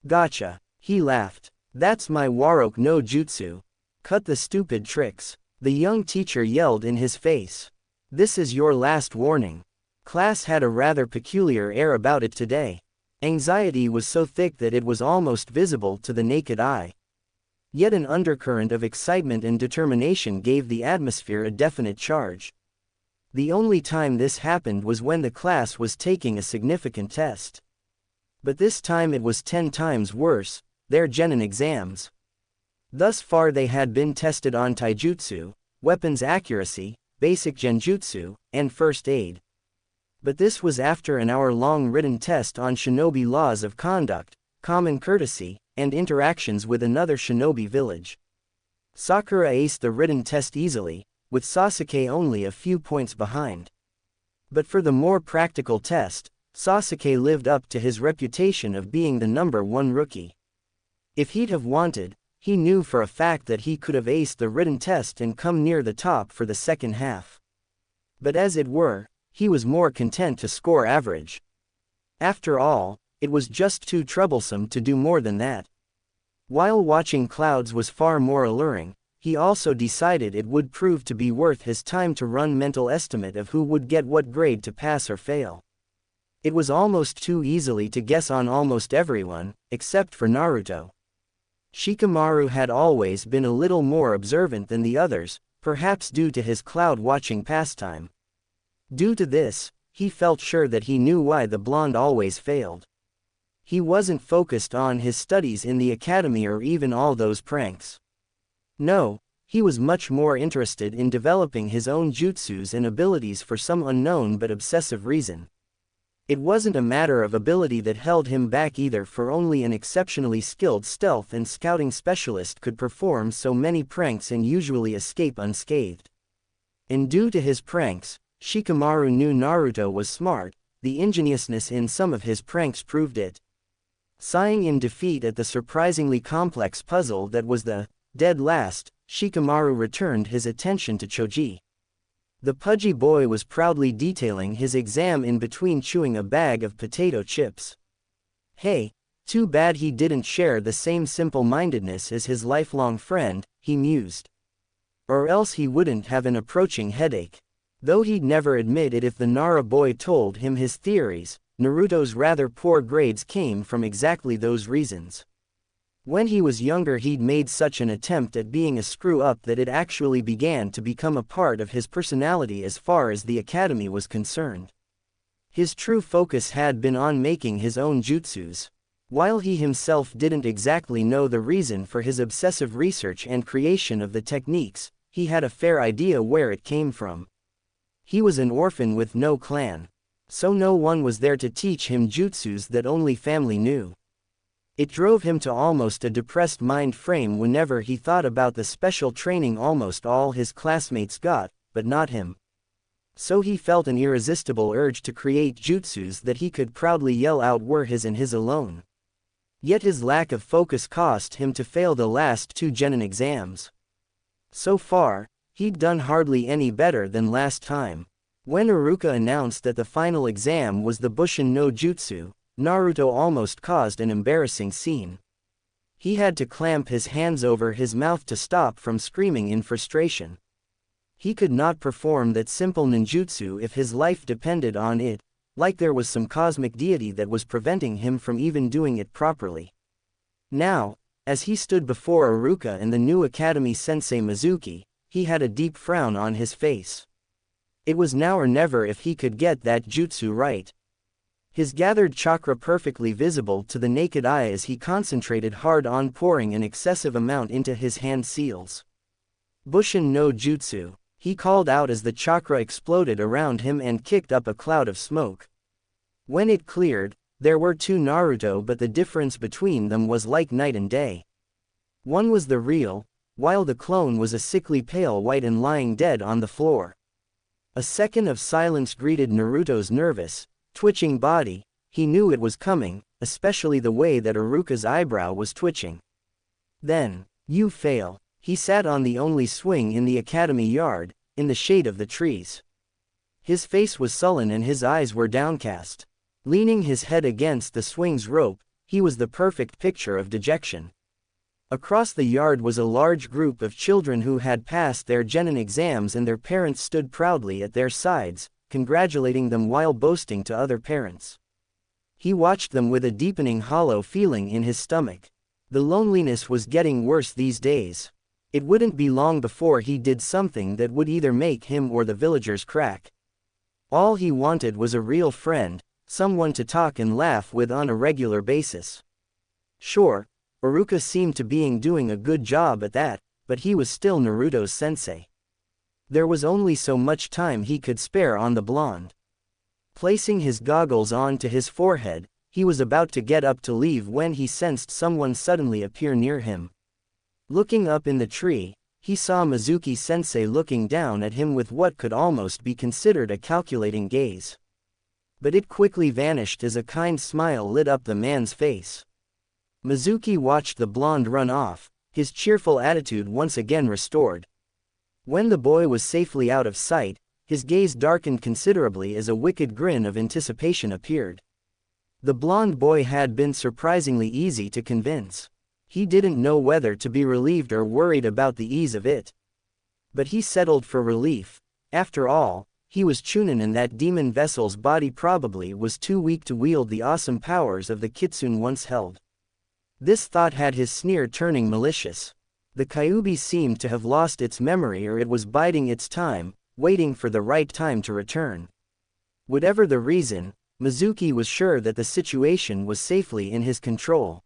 Gotcha, he laughed. That's my Warok no Jutsu. Cut the stupid tricks. The young teacher yelled in his face. This is your last warning. Class had a rather peculiar air about it today. Anxiety was so thick that it was almost visible to the naked eye. Yet an undercurrent of excitement and determination gave the atmosphere a definite charge. The only time this happened was when the class was taking a significant test. But this time it was 10 times worse, their genin exams. Thus far they had been tested on taijutsu, weapons accuracy, basic genjutsu, and first aid. But this was after an hour-long written test on shinobi laws of conduct, common courtesy, and interactions with another shinobi village. Sakura aced the written test easily, with Sasuke only a few points behind. But for the more practical test, Sasuke lived up to his reputation of being the #1 rookie. If he'd have wanted, he knew for a fact that he could have aced the written test and come near the top for the second half. But as it were, he was more content to score average. After all, it was just too troublesome to do more than that. While watching clouds was far more alluring, he also decided it would prove to be worth his time to run mental estimate of who would get what grade to pass or fail. It was almost too easily to guess on almost everyone, except for Naruto. Shikamaru had always been a little more observant than the others, perhaps due to his cloud-watching pastime. Due to this, he felt sure that he knew why the blonde always failed. He wasn't focused on his studies in the academy or even all those pranks. No, he was much more interested in developing his own jutsus and abilities for some unknown but obsessive reason. It wasn't a matter of ability that held him back either, for only an exceptionally skilled stealth and scouting specialist could perform so many pranks and usually escape unscathed. And due to his pranks, Shikamaru knew Naruto was smart. The ingeniousness in some of his pranks proved it. Sighing in defeat at the surprisingly complex puzzle that was the dead last, Shikamaru returned his attention to Choji. The pudgy boy was proudly detailing his exam in between chewing a bag of potato chips. Hey, too bad he didn't share the same simple-mindedness as his lifelong friend, he mused. Or else he wouldn't have an approaching headache. Though he'd never admit it if the Nara boy told him his theories, Naruto's rather poor grades came from exactly those reasons. When he was younger he'd made such an attempt at being a screw-up that it actually began to become a part of his personality as far as the academy was concerned. His true focus had been on making his own jutsus. While he himself didn't exactly know the reason for his obsessive research and creation of the techniques, he had a fair idea where it came from. He was an orphan with no clan. So no one was there to teach him jutsus that only family knew. It drove him to almost a depressed mind frame whenever he thought about the special training almost all his classmates got, but not him. So he felt an irresistible urge to create jutsus that he could proudly yell out were his and his alone. Yet his lack of focus cost him to fail the last 2 genin exams. So far, he'd done hardly any better than last time. When Iruka announced that the final exam was the Bushin no Jutsu, Naruto almost caused an embarrassing scene. He had to clamp his hands over his mouth to stop from screaming in frustration. He could not perform that simple ninjutsu if his life depended on it, like there was some cosmic deity that was preventing him from even doing it properly. Now, as he stood before Iruka and the new Academy Sensei Mizuki, he had a deep frown on his face. It was now or never if he could get that jutsu right. His gathered chakra perfectly visible to the naked eye as he concentrated hard on pouring an excessive amount into his hand seals. Bushin no Jutsu, he called out as the chakra exploded around him and kicked up a cloud of smoke. When it cleared, there were 2 Naruto, but the difference between them was like night and day. One was the real, while the clone was a sickly pale white and lying dead on the floor. A second of silence greeted Naruto's nervous, twitching body. He knew it was coming, especially the way that Iruka's eyebrow was twitching. Then, you fail. He sat on the only swing in the academy yard, in the shade of the trees. His face was sullen and his eyes were downcast. Leaning his head against the swing's rope, he was the perfect picture of dejection. Across the yard was a large group of children who had passed their genin exams, and their parents stood proudly at their sides, congratulating them while boasting to other parents. He watched them with a deepening hollow feeling in his stomach. The loneliness was getting worse these days. It wouldn't be long before he did something that would either make him or the villagers crack. All he wanted was a real friend, someone to talk and laugh with on a regular basis. Sure, Iruka seemed to be doing a good job at that, but he was still Naruto's sensei. There was only so much time he could spare on the blonde. Placing his goggles onto his forehead, he was about to get up to leave when he sensed someone suddenly appear near him. Looking up in the tree, he saw Mizuki-sensei looking down at him with what could almost be considered a calculating gaze. But it quickly vanished as a kind smile lit up the man's face. Mizuki watched the blonde run off, his cheerful attitude once again restored. When the boy was safely out of sight, his gaze darkened considerably as a wicked grin of anticipation appeared. The blonde boy had been surprisingly easy to convince. He didn't know whether to be relieved or worried about the ease of it. But he settled for relief. After all, he was Chunin, and that demon vessel's body probably was too weak to wield the awesome powers of the Kitsune once held. This thought had his sneer turning malicious. The Kyuubi seemed to have lost its memory, or it was biding its time, waiting for the right time to return. Whatever the reason, Mizuki was sure that the situation was safely in his control.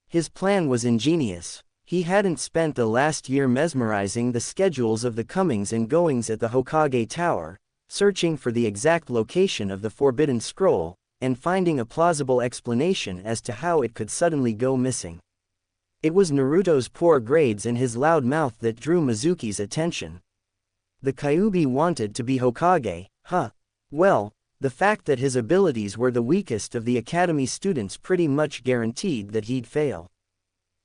His plan was ingenious. He hadn't spent the last year mesmerizing the schedules of the comings and goings at the Hokage Tower, searching for the exact location of the Forbidden Scroll, and finding a plausible explanation as to how it could suddenly go missing. It was Naruto's poor grades and his loud mouth that drew Mizuki's attention. The Kyuubi wanted to be Hokage, huh? Well, the fact that his abilities were the weakest of the academy students pretty much guaranteed that he'd fail.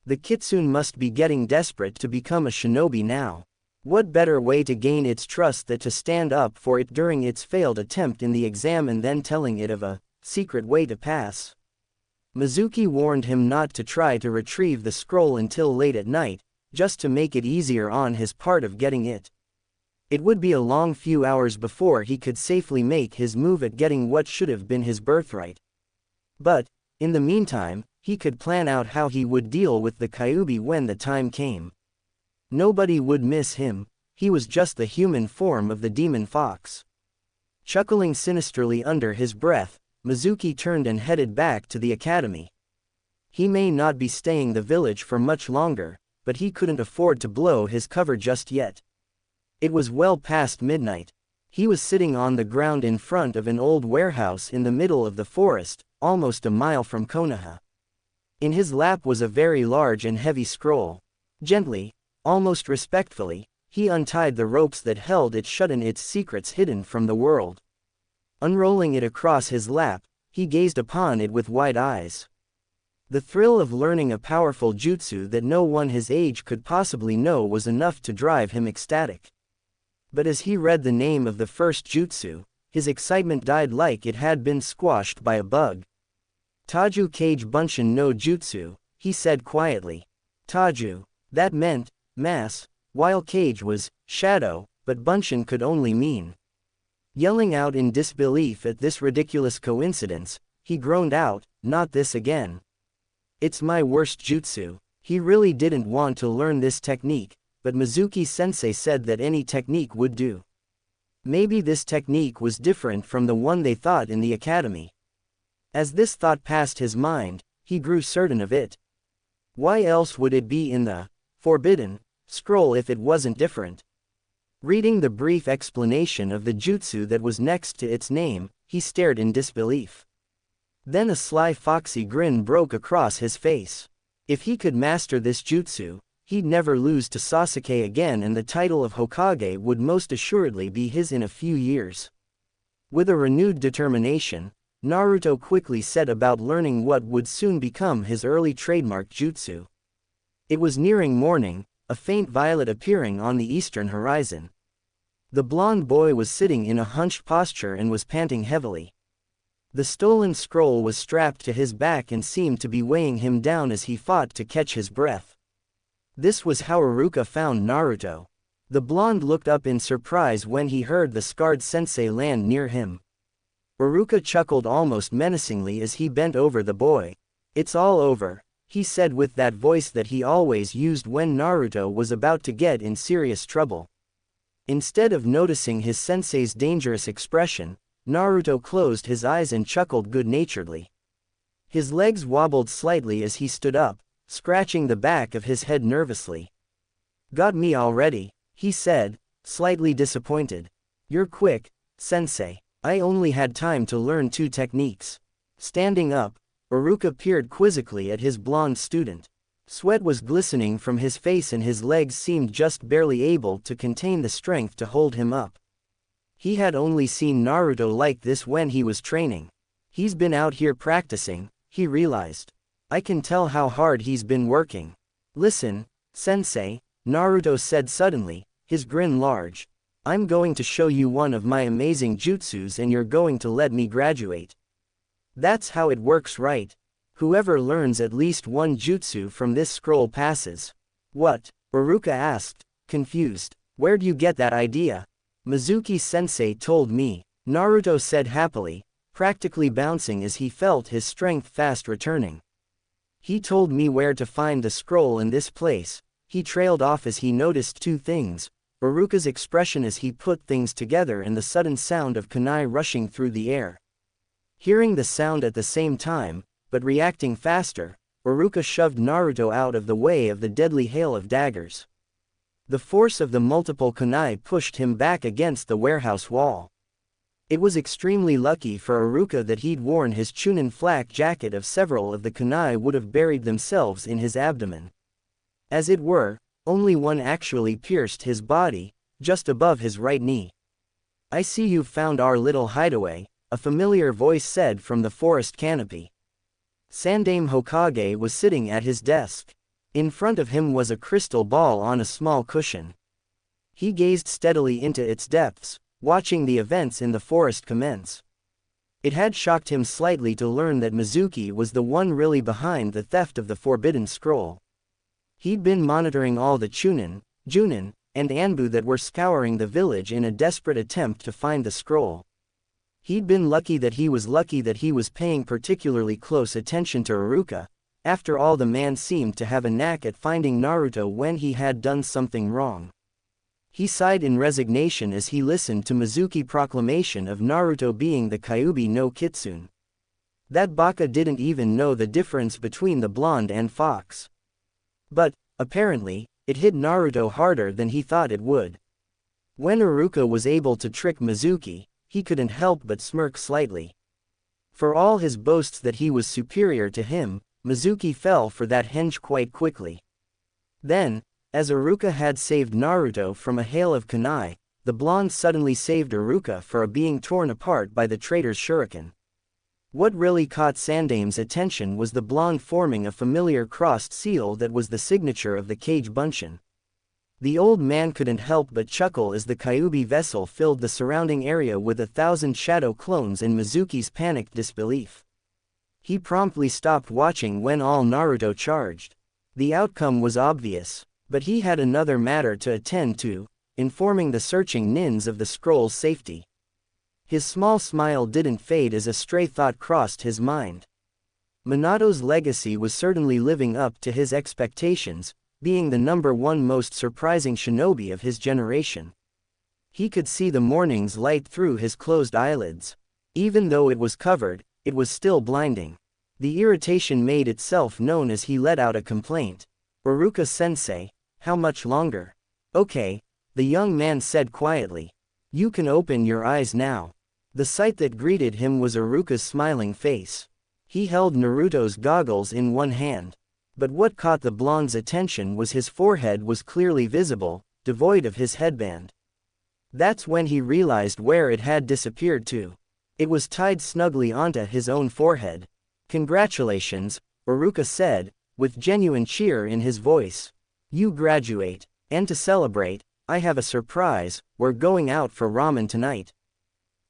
The Kitsune must be getting desperate to become a shinobi now. What better way to gain its trust than to stand up for it during its failed attempt in the exam and then telling it of a secret way to pass? Mizuki warned him not to try to retrieve the scroll until late at night, just to make it easier on his part of getting it. It would be a long few hours before he could safely make his move at getting what should have been his birthright. But, in the meantime, he could plan out how he would deal with the Kyuubi when the time came. Nobody would miss him. He was just the human form of the demon fox. Chuckling sinisterly under his breath, Mizuki turned and headed back to the academy. He may not be staying the village for much longer, but he couldn't afford to blow his cover just yet. It was well past midnight. He was sitting on the ground in front of an old warehouse in the middle of the forest, almost a mile from Konoha. In his lap was a very large and heavy scroll. Gently, almost respectfully, he untied the ropes that held it shut and its secrets hidden from the world. Unrolling it across his lap, he gazed upon it with wide eyes. The thrill of learning a powerful jutsu that no one his age could possibly know was enough to drive him ecstatic. But as he read the name of the first jutsu, his excitement died like it had been squashed by a bug. Taju Kage Bunshin no Jutsu, he said quietly. Taju. That meant mass, while Kage was shadow, but Bunshin could only mean. Yelling out in disbelief at this ridiculous coincidence, he groaned out, "Not this again. It's my worst jutsu." He really didn't want to learn this technique, but Mizuki-sensei said that any technique would do. Maybe this technique was different from the one they thought in the academy. As this thought passed his mind, he grew certain of it. Why else would it be in the Forbidden Scroll if it wasn't different? Reading the brief explanation of the jutsu that was next to its name, he stared in disbelief. Then a sly foxy grin broke across his face. If he could master this jutsu, he'd never lose to Sasuke again and the title of Hokage would most assuredly be his in a few years. With a renewed determination, Naruto quickly set about learning what would soon become his early trademark jutsu. It was nearing morning, a faint violet appearing on the eastern horizon. The blonde boy was sitting in a hunched posture and was panting heavily. The stolen scroll was strapped to his back and seemed to be weighing him down as he fought to catch his breath. This was how Iruka found Naruto. The blonde looked up in surprise when he heard the scarred sensei land near him. Iruka chuckled almost menacingly as he bent over the boy. "It's all over," he said with that voice that he always used when Naruto was about to get in serious trouble. Instead of noticing his sensei's dangerous expression, Naruto closed his eyes and chuckled good-naturedly. His legs wobbled slightly as he stood up, scratching the back of his head nervously. "Got me already," he said, slightly disappointed. "You're quick, sensei. I only had time to learn 2 techniques." Standing up, Iruka peered quizzically at his blonde student. Sweat was glistening from his face and his legs seemed just barely able to contain the strength to hold him up. He had only seen Naruto like this when he was training. He's been out here practicing, he realized. I can tell how hard he's been working. "Listen, sensei," Naruto said suddenly, his grin large. "I'm going to show you one of my amazing jutsus and you're going to let me graduate. That's how it works, right? Whoever learns at least one jutsu from this scroll passes." "What?" Iruka asked, confused. "Where'd you get that idea?" "Mizuki-sensei told me," Naruto said happily, practically bouncing as he felt his strength fast returning. "He told me where to find the scroll in this place." He trailed off as he noticed 2 things, Iruka's expression as he put things together and the sudden sound of kunai rushing through the air. Hearing the sound at the same time, but reacting faster, Iruka shoved Naruto out of the way of the deadly hail of daggers. The force of the multiple kunai pushed him back against the warehouse wall. It was extremely lucky for Iruka that he'd worn his Chunin flak jacket, of several of the kunai would have buried themselves in his abdomen. As it were, only one actually pierced his body, just above his right knee. "I see you've found our little hideaway," a familiar voice said from the forest canopy. Sandaime Hokage was sitting at his desk. In front of him was a crystal ball on a small cushion. He gazed steadily into its depths, watching the events in the forest commence. It had shocked him slightly to learn that Mizuki was the one really behind the theft of the Forbidden Scroll. He'd been monitoring all the Chunin, Junin, and Anbu that were scouring the village in a desperate attempt to find the scroll. He'd been lucky that he was paying particularly close attention to Iruka. After all, the man seemed to have a knack at finding Naruto when he had done something wrong. He sighed in resignation as he listened to Mizuki's proclamation of Naruto being the Kyuubi no Kitsune. That baka didn't even know the difference between the blonde and fox. But, apparently, it hit Naruto harder than he thought it would. When Iruka was able to trick Mizuki, he couldn't help but smirk slightly. For all his boasts that he was superior to him, Mizuki fell for that henge quite quickly. Then, as Iruka had saved Naruto from a hail of kunai, the blonde suddenly saved Iruka from being torn apart by the traitor's shuriken. What really caught Sandaime's attention was the blonde forming a familiar crossed seal that was the signature of the Kage Bunshin. The old man couldn't help but chuckle as the Kyuubi vessel filled the surrounding area with 1,000 shadow clones in Mizuki's panicked disbelief. He promptly stopped watching when all Naruto charged. The outcome was obvious, but he had another matter to attend to, informing the searching nins of the scroll's safety. His small smile didn't fade as a stray thought crossed his mind. Minato's legacy was certainly living up to his expectations, being the #1 most surprising shinobi of his generation. He could see the morning's light through his closed eyelids. Even though it was covered, it was still blinding. The irritation made itself known as he let out a complaint. "Iruka-sensei, how much longer?" "Okay," the young man said quietly. "You can open your eyes now." The sight that greeted him was Iruka's smiling face. He held Naruto's goggles in one hand. But what caught the blonde's attention was his forehead was clearly visible, devoid of his headband. That's when he realized where it had disappeared to. It was tied snugly onto his own forehead. "Congratulations," Iruka said, with genuine cheer in his voice. "You graduate. And to celebrate, I have a surprise, we're going out for ramen tonight."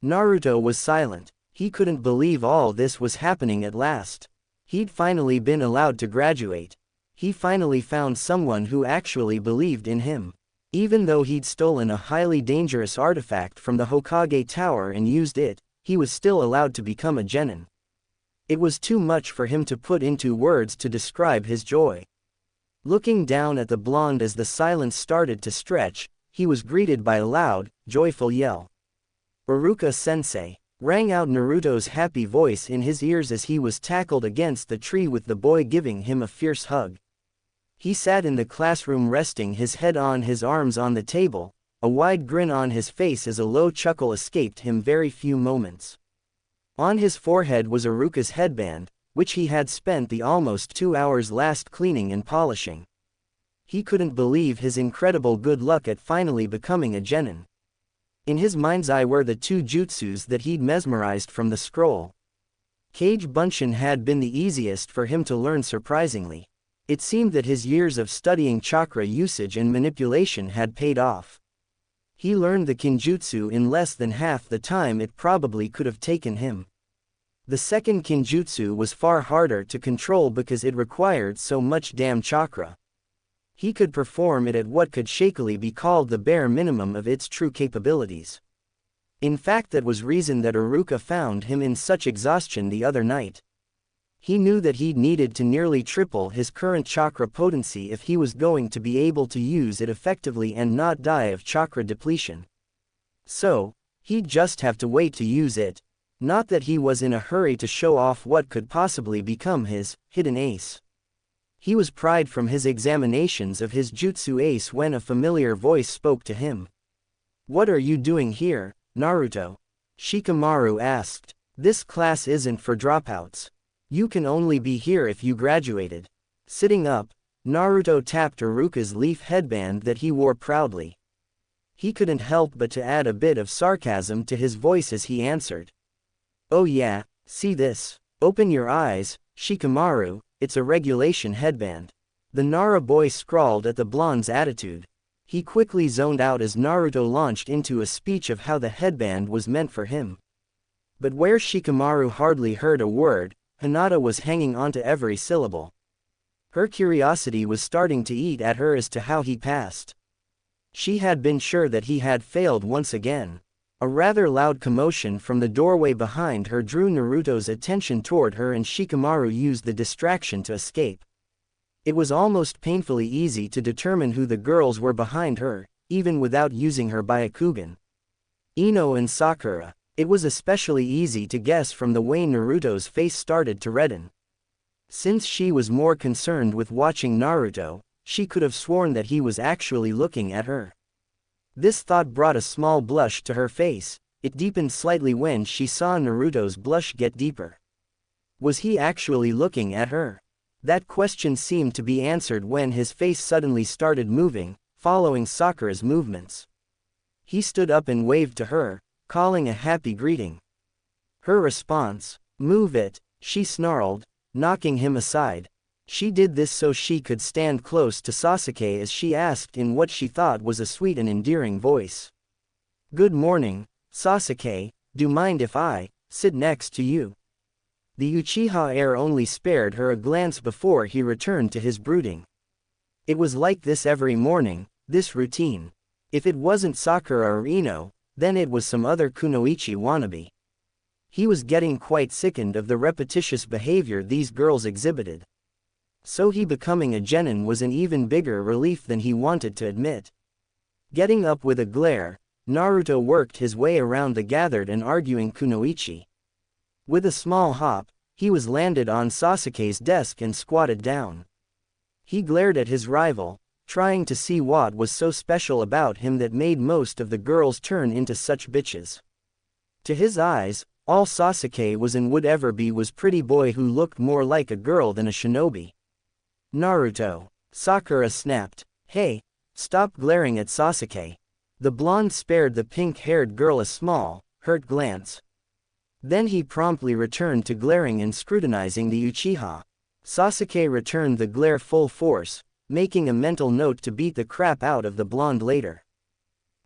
Naruto was silent. He couldn't believe all this was happening at last. He'd finally been allowed to graduate. He finally found someone who actually believed in him. Even though he'd stolen a highly dangerous artifact from the Hokage Tower and used it, he was still allowed to become a genin. It was too much for him to put into words to describe his joy. Looking down at the blonde as the silence started to stretch, he was greeted by a loud, joyful yell. "Iruka-sensei!" rang out Naruto's happy voice in his ears as he was tackled against the tree with the boy giving him a fierce hug. He sat in the classroom resting his head on his arms on the table, a wide grin on his face as a low chuckle escaped him very few moments. On his forehead was Iruka's headband, which he had spent the almost 2 hours last cleaning and polishing. He couldn't believe his incredible good luck at finally becoming a genin. In his mind's eye were the 2 jutsus that he'd mesmerized from the scroll. Kage Bunshin had been the easiest for him to learn surprisingly. It seemed that his years of studying chakra usage and manipulation had paid off. He learned the kinjutsu in less than half the time it probably could have taken him. The second kinjutsu was far harder to control because it required so much damn chakra. He could perform it at what could shakily be called the bare minimum of its true capabilities. In fact, that was reason that Iruka found him in such exhaustion the other night. He knew that he'd needed to nearly triple his current chakra potency if he was going to be able to use it effectively and not die of chakra depletion. So, he'd just have to wait to use it. Not that he was in a hurry to show off what could possibly become his hidden ace. He was pried from his examinations of his jutsu ace when a familiar voice spoke to him. "What are you doing here, Naruto?" Shikamaru asked. "This class isn't for dropouts. You can only be here if you graduated." Sitting up, Naruto tapped Iruka's leaf headband that he wore proudly. He couldn't help but to add a bit of sarcasm to his voice as he answered. "Oh yeah, see this? Open your eyes, Shikamaru, it's a regulation headband." The Nara boy scrawled at the blonde's attitude. He quickly zoned out as Naruto launched into a speech of how the headband was meant for him. But where Shikamaru hardly heard a word, Hinata was hanging onto every syllable. Her curiosity was starting to eat at her as to how he passed. She had been sure that he had failed once again. A rather loud commotion from the doorway behind her drew Naruto's attention toward her, and Shikamaru used the distraction to escape. It was almost painfully easy to determine who the girls were behind her, even without using her Byakugan. Ino and Sakura. It was especially easy to guess from the way Naruto's face started to redden. Since she was more concerned with watching Naruto, she could have sworn that he was actually looking at her. This thought brought a small blush to her face. It deepened slightly when she saw Naruto's blush get deeper. Was he actually looking at her? That question seemed to be answered when his face suddenly started moving, following Sakura's movements. He stood up and waved to her, calling a happy greeting. Her response, "Move it," she snarled, knocking him aside. She did this so she could stand close to Sasuke as she asked in what she thought was a sweet and endearing voice. "Good morning, Sasuke, do mind if I sit next to you?" The Uchiha heir only spared her a glance before he returned to his brooding. It was like this every morning, this routine. If it wasn't Sakura or Ino, then it was some other kunoichi wannabe. He was getting quite sickened of the repetitious behavior these girls exhibited. So he becoming a genin was an even bigger relief than he wanted to admit. Getting up with a glare, Naruto worked his way around the gathered and arguing kunoichi. With a small hop, he was landed on Sasuke's desk and squatted down. He glared at his rival, trying to see what was so special about him that made most of the girls turn into such bitches. To his eyes, all Sasuke was and would ever be was pretty boy who looked more like a girl than a shinobi. Naruto. Sakura snapped. Hey, stop glaring at Sasuke. The blonde spared the pink-haired girl a small, hurt glance. Then he promptly returned to glaring and scrutinizing the Uchiha. Sasuke returned the glare full force, making a mental note to beat the crap out of the blonde later.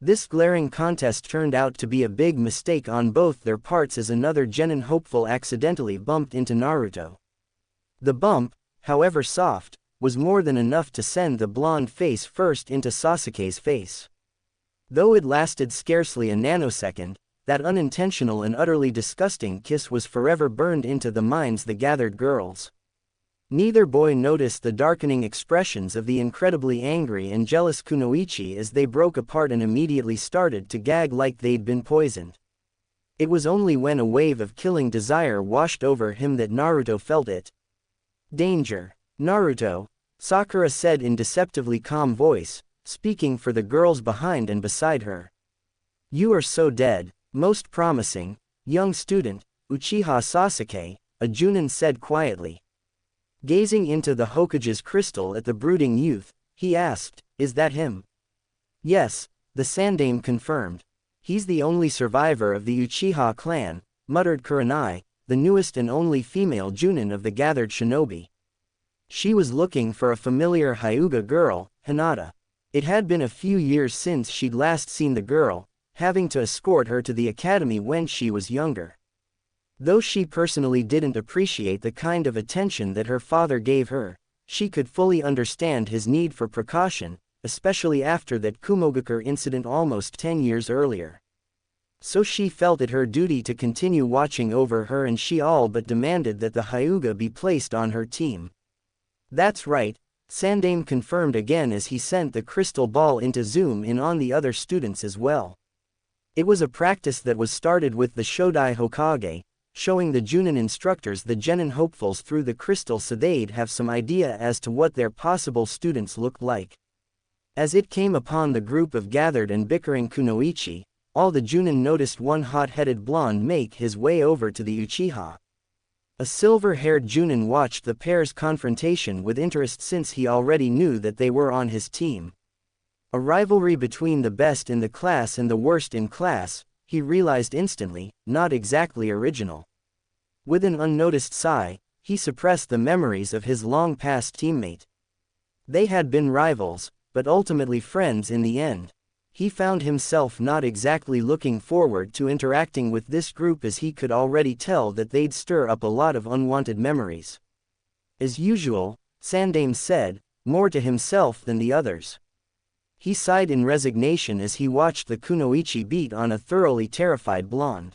This glaring contest turned out to be a big mistake on both their parts as another genin hopeful accidentally bumped into Naruto. The bump, however soft, was more than enough to send the blonde face first into Sasuke's face. Though it lasted scarcely a nanosecond, that unintentional and utterly disgusting kiss was forever burned into the minds of the gathered girls. Neither boy noticed the darkening expressions of the incredibly angry and jealous Kunoichi as they broke apart and immediately started to gag like they'd been poisoned. It was only when a wave of killing desire washed over him that Naruto felt it. Danger. Naruto, Sakura said in deceptively calm voice, speaking for the girls behind and beside her. You are so dead, most promising, young student, Uchiha Sasuke, a Junin said quietly. Gazing into the Hokage's crystal at the brooding youth, he asked, is that him? Yes, the Sandaime confirmed. He's the only survivor of the Uchiha clan, muttered Kurenai, the newest and only female Junin of the gathered shinobi. She was looking for a familiar Hyuga girl, Hinata. It had been a few years since she'd last seen the girl, having to escort her to the academy when she was younger. Though she personally didn't appreciate the kind of attention that her father gave her, she could fully understand his need for precaution, especially after that Kumogakure incident almost 10 years earlier. So she felt it her duty to continue watching over her, and she all but demanded that the Hyuga be placed on her team. That's right, Sandaime confirmed again as he sent the crystal ball into zoom in on the other students as well. It was a practice that was started with the Shodai Hokage, showing the Junin instructors the genin hopefuls through the crystal so they'd have some idea as to what their possible students looked like. As it came upon the group of gathered and bickering Kunoichi, all the Junin noticed one hot-headed blonde make his way over to the Uchiha. A silver-haired Junin watched the pair's confrontation with interest since he already knew that they were on his team. A rivalry between the best in the class and the worst in class, he realized instantly, not exactly original. With an unnoticed sigh, he suppressed the memories of his long-past teammate. They had been rivals, but ultimately friends in the end. He found himself not exactly looking forward to interacting with this group as he could already tell that they'd stir up a lot of unwanted memories. As usual, Sandaime said, more to himself than the others. He sighed in resignation as he watched the Kunoichi beat on a thoroughly terrified blonde.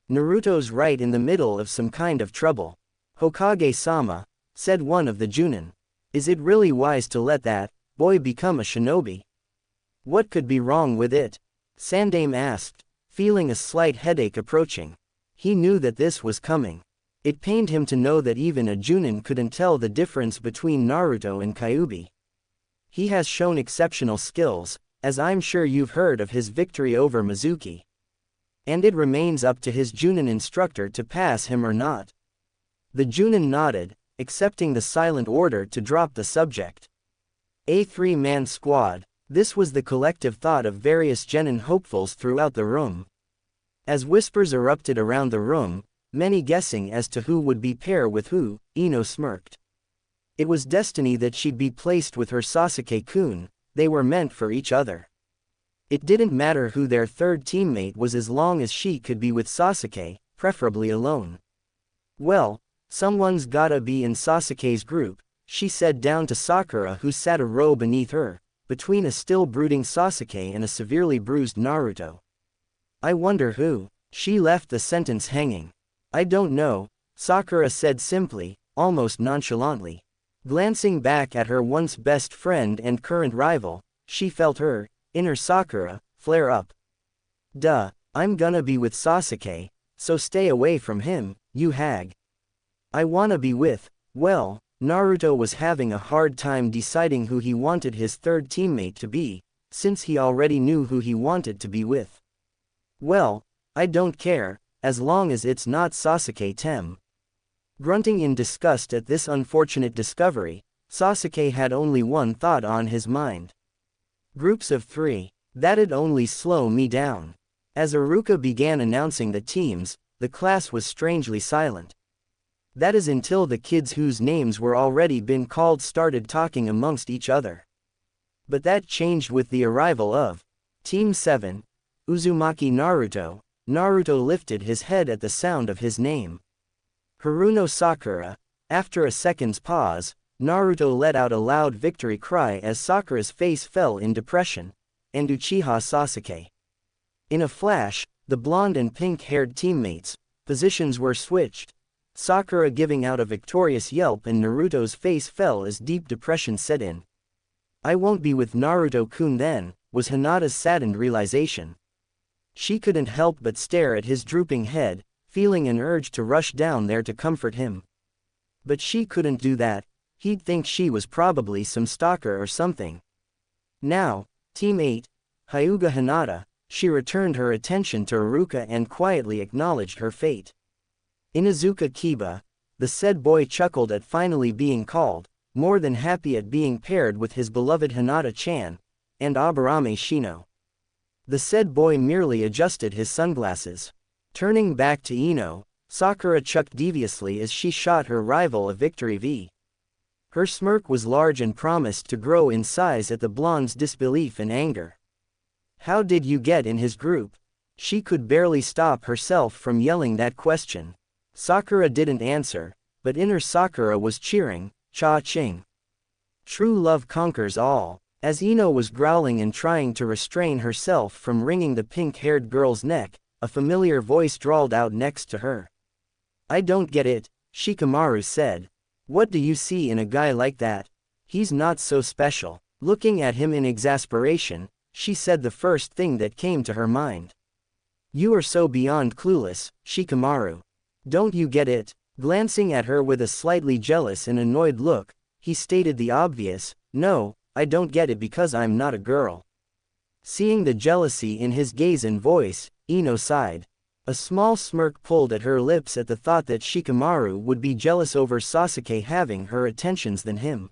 Naruto's right in the middle of some kind of trouble. Hokage-sama, said one of the Junin. Is it really wise to let that boy become a shinobi? What could be wrong with it? Sandaime asked, feeling a slight headache approaching. He knew that this was coming. It pained him to know that even a Junin couldn't tell the difference between Naruto and Kyuubi. He has shown exceptional skills, as I'm sure you've heard of his victory over Mizuki. And it remains up to his Junin instructor to pass him or not. The Junin nodded, accepting the silent order to drop the subject. A three-man squad. This was the collective thought of various genin hopefuls throughout the room. As whispers erupted around the room, many guessing as to who would be pair with who, Ino smirked. It was destiny that she'd be placed with her Sasuke-kun, they were meant for each other. It didn't matter who their third teammate was as long as she could be with Sasuke, preferably alone. Well, someone's gotta be in Sasuke's group, she said down to Sakura who sat a row beneath her, between a still brooding Sasuke and a severely bruised Naruto. I wonder who. She left the sentence hanging. I don't know, Sakura said simply, almost nonchalantly. Glancing back at her once best friend and current rival, she felt her inner Sakura flare up. Duh, I'm gonna be with Sasuke, so stay away from him, you hag. I wanna be with, well, Naruto was having a hard time deciding who he wanted his third teammate to be, since he already knew who he wanted to be with. Well, I don't care, as long as it's not Sasuke Tem. Grunting in disgust at this unfortunate discovery, Sasuke had only one thought on his mind. Groups of 3. That'd only slow me down. As Iruka began announcing the teams, the class was strangely silent. That is until the kids whose names were already been called started talking amongst each other. But that changed with the arrival of Team 7, Uzumaki Naruto. Naruto lifted his head at the sound of his name. Haruno Sakura. After a second's pause, Naruto let out a loud victory cry as Sakura's face fell in depression, and Uchiha Sasuke. In a flash, the blonde and pink-haired teammates' positions were switched, Sakura giving out a victorious yelp and Naruto's face fell as deep depression set in. I won't be with Naruto-kun then, was Hinata's saddened realization. She couldn't help but stare at his drooping head, feeling an urge to rush down there to comfort him. But she couldn't do that, he'd think she was probably some stalker or something. Now, Team 8, Hyuga Hinata, she returned her attention to Iruka and quietly acknowledged her fate. Inuzuka Kiba, the said boy chuckled at finally being called, more than happy at being paired with his beloved Hinata-chan, and Aburame Shino. The said boy merely adjusted his sunglasses. Turning back to Ino, Sakura chucked deviously as she shot her rival a victory V. Her smirk was large and promised to grow in size at the blonde's disbelief and anger. How did you get in his group? She could barely stop herself from yelling that question. Sakura didn't answer, but inner Sakura was cheering, cha-ching. True love conquers all. As Ino was growling and trying to restrain herself from wringing the pink-haired girl's neck, a familiar voice drawled out next to her. I don't get it, Shikamaru said. What do you see in a guy like that? He's not so special. Looking at him in exasperation, she said the first thing that came to her mind. You are so beyond clueless, Shikamaru. Don't you get it? Glancing at her with a slightly jealous and annoyed look, he stated the obvious, no, I don't get it because I'm not a girl. Seeing the jealousy in his gaze and voice, Ino sighed. A small smirk pulled at her lips at the thought that Shikamaru would be jealous over Sasuke having her attentions than him.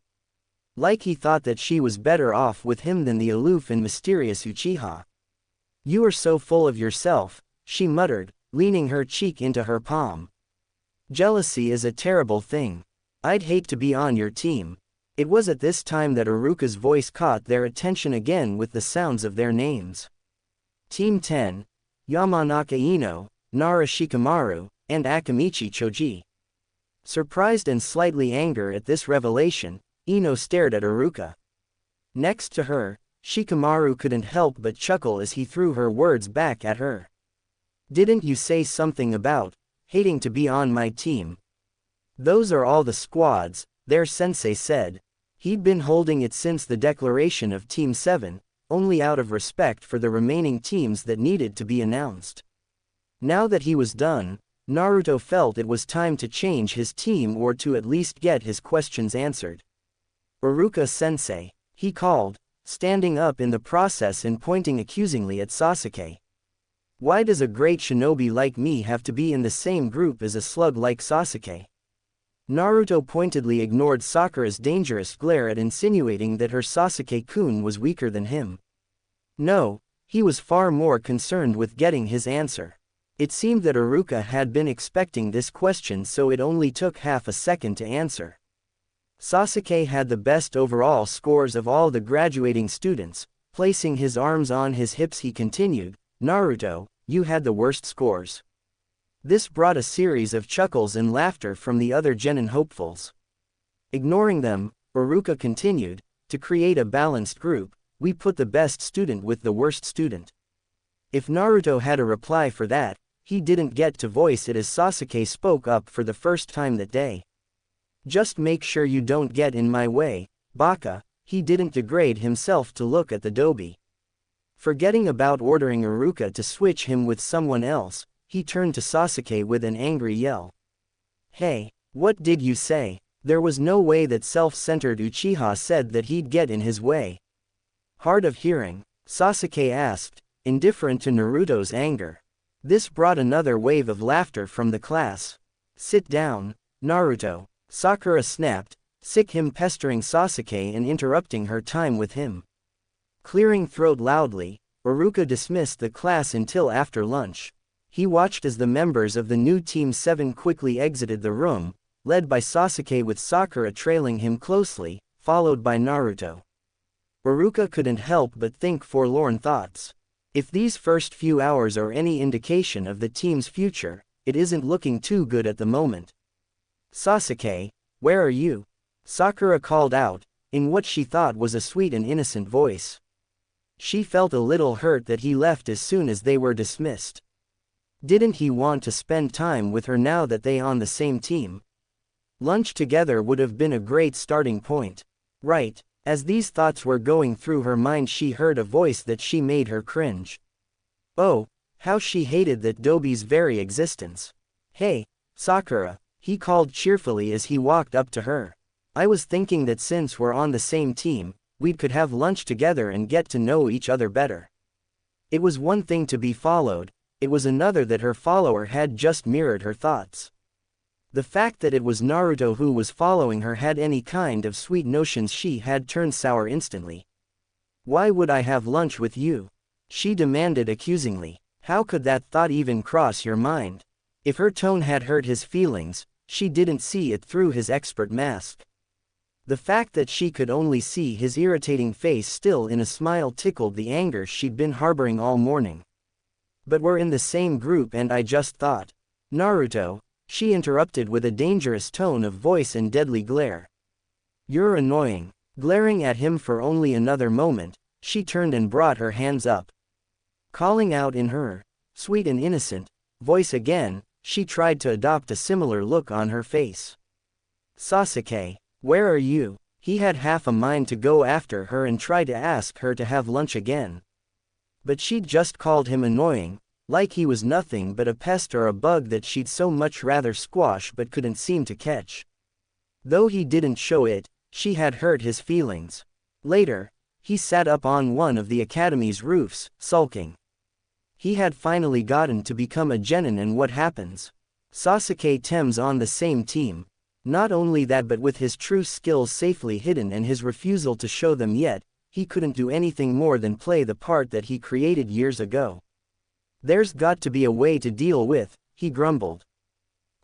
Like he thought that she was better off with him than the aloof and mysterious Uchiha. You are so full of yourself, she muttered, leaning her cheek into her palm. Jealousy is a terrible thing. I'd hate to be on your team. It was at this time that Iruka's voice caught their attention again with the sounds of their names. Team 10, Yamanaka Ino, Nara Shikamaru, and Akamichi Choji. Surprised and slightly angered at this revelation, Ino stared at Iruka. Next to her, Shikamaru couldn't help but chuckle as he threw her words back at her. Didn't you say something about hating to be on my team? Those are all the squads, their sensei said. He'd been holding it since the declaration of Team 7, only out of respect for the remaining teams that needed to be announced. Now that he was done, Naruto felt it was time to change his team or to at least get his questions answered. Iruka-sensei, he called, standing up in the process and pointing accusingly at Sasuke. Why does a great shinobi like me have to be in the same group as a slug like Sasuke? Naruto pointedly ignored Sakura's dangerous glare at insinuating that her Sasuke-kun was weaker than him. No, he was far more concerned with getting his answer. It seemed that Iruka had been expecting this question, so it only took half a second to answer. Sasuke had the best overall scores of all the graduating students. Placing his arms on his hips he continued, Naruto, you had the worst scores. This brought a series of chuckles and laughter from the other genin hopefuls. Ignoring them, Iruka continued, to create a balanced group, we put the best student with the worst student. If Naruto had a reply for that, he didn't get to voice it as Sasuke spoke up for the first time that day. Just make sure you don't get in my way, Baka. He didn't degrade himself to look at the dobi. Forgetting about ordering Iruka to switch him with someone else, he turned to Sasuke with an angry yell. Hey, what did you say? There was no way that self-centered Uchiha said that he'd get in his way. Hard of hearing, Sasuke asked, indifferent to Naruto's anger. This brought another wave of laughter from the class. Sit down, Naruto, Sakura snapped, Sick him pestering Sasuke and interrupting her time with him. Clearing throat loudly, Iruka dismissed the class until after lunch. He watched as the members of the new Team 7 quickly exited the room, led by Sasuke with Sakura trailing him closely, followed by Naruto. Iruka couldn't help but think forlorn thoughts. If these first few hours are any indication of the team's future, it isn't looking too good at the moment. "Sasuke, where are you?" Sakura called out, in what she thought was a sweet and innocent voice. She felt a little hurt that he left as soon as they were dismissed. Didn't he want to spend time with her now that they on the same team? Lunch together would have been a great starting point. Right, as these thoughts were going through her mind, she heard a voice that she made her cringe. Oh, how she hated that Dobi's very existence. "Hey, Sakura," he called cheerfully as he walked up to her. "I was thinking that since we're on the same team, we could have lunch together and get to know each other better." It was one thing to be followed, it was another that her follower had just mirrored her thoughts. The fact that it was Naruto who was following her had any kind of sweet notions she had turned sour instantly. "Why would I have lunch with you?" she demanded accusingly. How could that thought even cross your mind? If her tone had hurt his feelings, she didn't see it through his expert mask. The fact that she could only see his irritating face still in a smile tickled the anger she'd been harboring all morning. "But we're in the same group and I just thought." "Naruto," she interrupted with a dangerous tone of voice and deadly glare. "You're annoying." Glaring at him for only another moment, she turned and brought her hands up. Calling out in her sweet and innocent voice again, she tried to adopt a similar look on her face. "Sasuke, where are you?" He had half a mind to go after her and try to ask her to have lunch again. But she'd just called him annoying, like he was nothing but a pest or a bug that she'd so much rather squash but couldn't seem to catch. Though he didn't show it, she had hurt his feelings. Later, he sat up on one of the academy's roofs, sulking. He had finally gotten to become a genin, and what happens? Sasuke Tem's on the same team. Not only that, but with his true skills safely hidden and his refusal to show them yet, he couldn't do anything more than play the part that he created years ago. "There's got to be a way to deal with," he grumbled.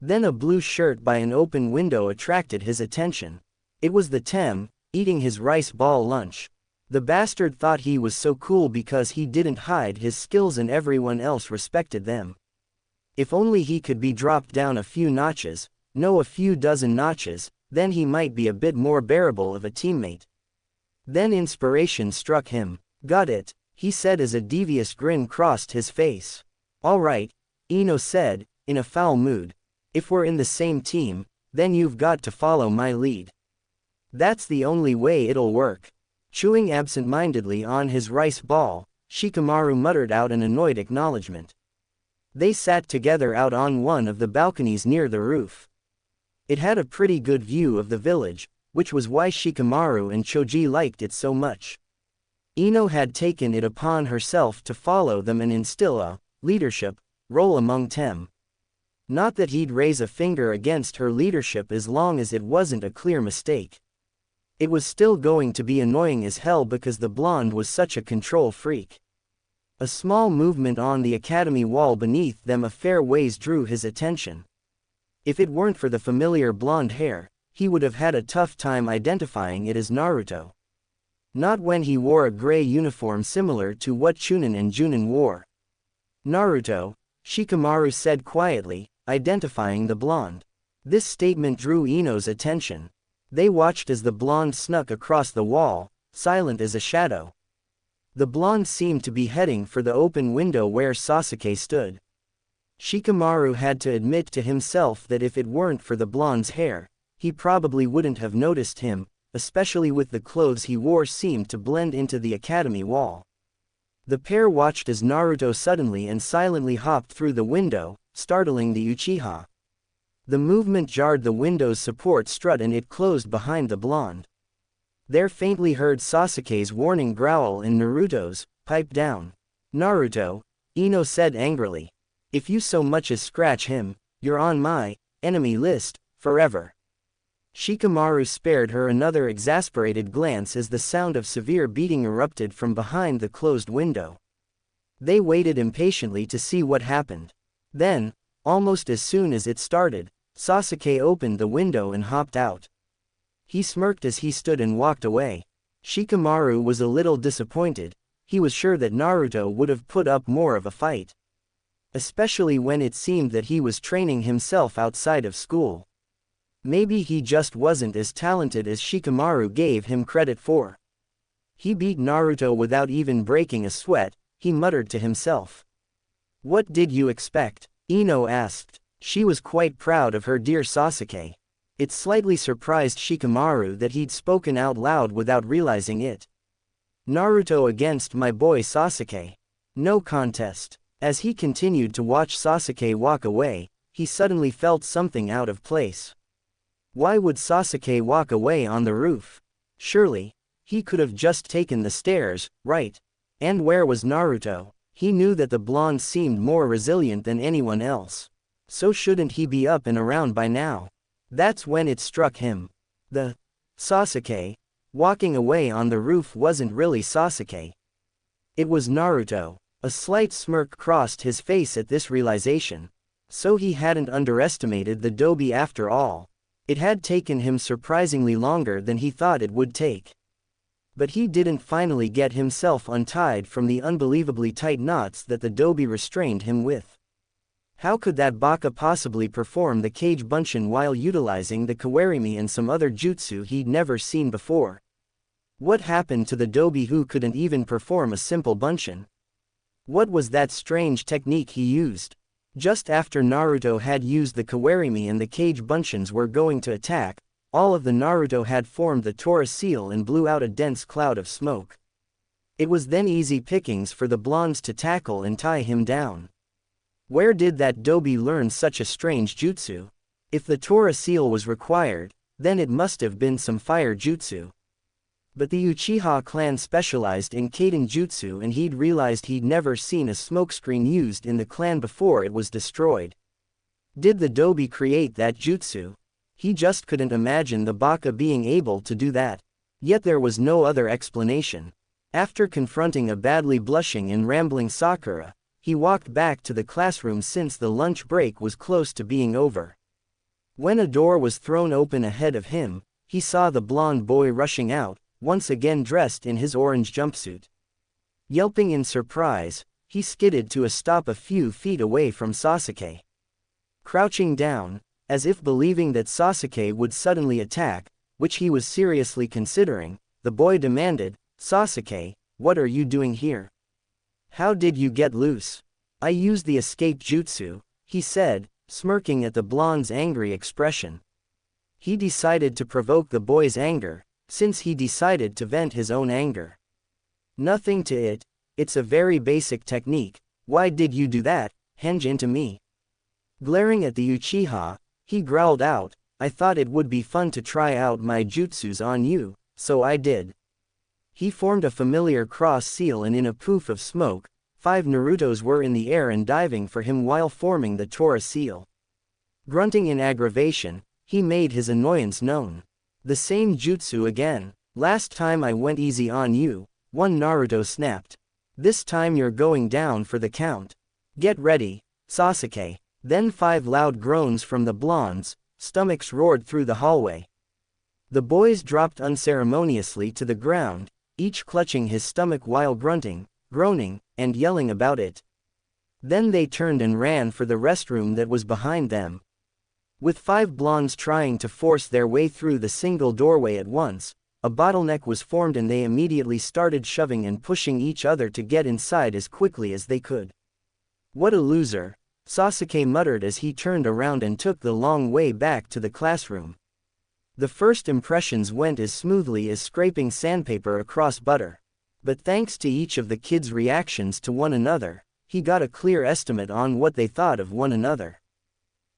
Then a blue shirt by an open window attracted his attention. It was the Tem, eating his rice ball lunch. The bastard thought he was so cool because he didn't hide his skills and everyone else respected them. If only he could be dropped down a few notches, no, a few dozen notches, then he might be a bit more bearable of a teammate. Then inspiration struck him. "Got it," he said as a devious grin crossed his face. "All right," Ino said, in a foul mood. "If we're in the same team, then you've got to follow my lead. That's the only way it'll work." Chewing absent-mindedly on his rice ball, Shikamaru muttered out an annoyed acknowledgement. They sat together out on one of the balconies near the roof. It had a pretty good view of the village, which was why Shikamaru and Choji liked it so much. Ino had taken it upon herself to follow them and instill a leadership role among Tem. Not that he'd raise a finger against her leadership as long as it wasn't a clear mistake. It was still going to be annoying as hell because the blonde was such a control freak. A small movement on the academy wall beneath them a fair ways drew his attention. If it weren't for the familiar blonde hair, he would have had a tough time identifying it as Naruto. Not when he wore a gray uniform similar to what Chunin and Junin wore. "Naruto," Shikamaru said quietly, identifying the blonde. This statement drew Ino's attention. They watched as the blonde snuck across the wall, silent as a shadow. The blonde seemed to be heading for the open window where Sasuke stood. Shikamaru had to admit to himself that if it weren't for the blonde's hair, he probably wouldn't have noticed him, especially with the clothes he wore seemed to blend into the academy wall. The pair watched as Naruto suddenly and silently hopped through the window, startling the Uchiha. The movement jarred the window's support strut and it closed behind the blonde. There faintly heard Sasuke's warning growl and Naruto's, "Pipe down." "Naruto," Ino said angrily. "If you so much as scratch him, you're on my enemy list forever." Shikamaru spared her another exasperated glance as the sound of severe beating erupted from behind the closed window. They waited impatiently to see what happened. Then, almost as soon as it started, Sasuke opened the window and hopped out. He smirked as he stood and walked away. Shikamaru was a little disappointed. He was sure that Naruto would have put up more of a fight. Especially when it seemed that he was training himself outside of school. Maybe he just wasn't as talented as Shikamaru gave him credit for. He beat Naruto without even breaking a sweat, he muttered to himself. What did you expect? Ino asked. She was quite proud of her dear Sasuke. It slightly surprised Shikamaru that he'd spoken out loud without realizing it. Naruto against my boy Sasuke. No contest. As he continued to watch Sasuke walk away, he suddenly felt something out of place. Why would Sasuke walk away on the roof? Surely, he could have just taken the stairs, right? And where was Naruto? He knew that the blonde seemed more resilient than anyone else. So shouldn't he be up and around by now? That's when it struck him. The Sasuke walking away on the roof wasn't really Sasuke. It was Naruto. A slight smirk crossed his face at this realization. So he hadn't underestimated the Dobi after all. It had taken him surprisingly longer than he thought it would take. But he didn't finally get himself untied from the unbelievably tight knots that the Dobi restrained him with. How could that Baka possibly perform the Kage Bunshin while utilizing the Kawarimi and some other jutsu he'd never seen before? What happened to the Dobi who couldn't even perform a simple Bunshin? What was that strange technique he used? Just after Naruto had used the Kawarimi and the Kage Bunshins were going to attack, all of the Naruto had formed the Tora seal and blew out a dense cloud of smoke. It was then easy pickings for the blondes to tackle and tie him down. Where did that Dobi learn such a strange jutsu? If the Tora seal was required, then it must have been some fire jutsu. But the Uchiha clan specialized in Kaden jutsu and he'd realized he'd never seen a smokescreen used in the clan before it was destroyed. Did the Dobi create that jutsu? He just couldn't imagine the Baka being able to do that. Yet there was no other explanation. After confronting a badly blushing and rambling Sakura, he walked back to the classroom since the lunch break was close to being over. When a door was thrown open ahead of him, he saw the blonde boy rushing out, once again dressed in his orange jumpsuit. Yelping in surprise, he skidded to a stop a few feet away from Sasuke. Crouching down, as if believing that Sasuke would suddenly attack, which he was seriously considering, the boy demanded, "Sasuke, what are you doing here? How did you get loose?" "I used the escape jutsu," he said, smirking at the blonde's angry expression. He decided to provoke the boy's anger, since he decided to vent his own anger. "Nothing to it, it's a very basic technique. Why did you do that, henge into me?" Glaring at the Uchiha, he growled out, "I thought it would be fun to try out my jutsus on you, so I did." He formed a familiar cross seal and in a poof of smoke, 5 Narutos were in the air and diving for him while forming the Tora seal. Grunting in aggravation, he made his annoyance known. "The same jutsu again. Last time I went easy on you," one Naruto snapped. "This time you're going down for the count. Get ready, Sasuke." Then 5 loud groans from the blondes, stomachs roared through the hallway. The boys dropped unceremoniously to the ground, each clutching his stomach while grunting, groaning, and yelling about it. Then they turned and ran for the restroom that was behind them. With 5 blondes trying to force their way through the single doorway at once, a bottleneck was formed and they immediately started shoving and pushing each other to get inside as quickly as they could. "What a loser," Sasuke muttered as he turned around and took the long way back to the classroom. The first impressions went as smoothly as scraping sandpaper across butter. But thanks to each of the kids' reactions to one another, he got a clear estimate on what they thought of one another.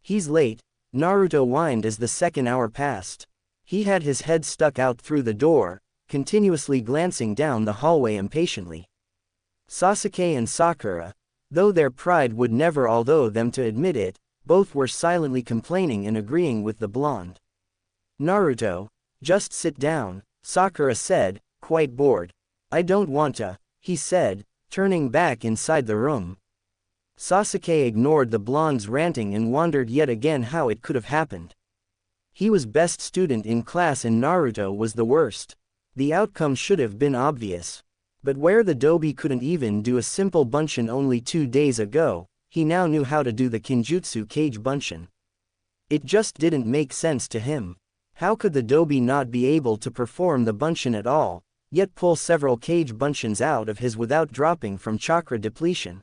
"He's late," Naruto whined as the second hour passed. He had his head stuck out through the door, continuously glancing down the hallway impatiently. Sasuke and Sakura, though their pride would never allow them to admit it, both were silently complaining and agreeing with the blonde. Naruto, just sit down, Sakura said, quite bored. I don't want to, he said, turning back inside the room. Sasuke ignored the blonde's ranting and wondered yet again how it could have happened. He was best student in class and Naruto was the worst. The outcome should have been obvious. But where the Dobi couldn't even do a simple bunshin only 2 days ago, he now knew how to do the Kinjutsu Kage bunshin. It just didn't make sense to him. How could the Dobi not be able to perform the bunshin at all, yet pull several Kage bunshins out of his without dropping from chakra depletion?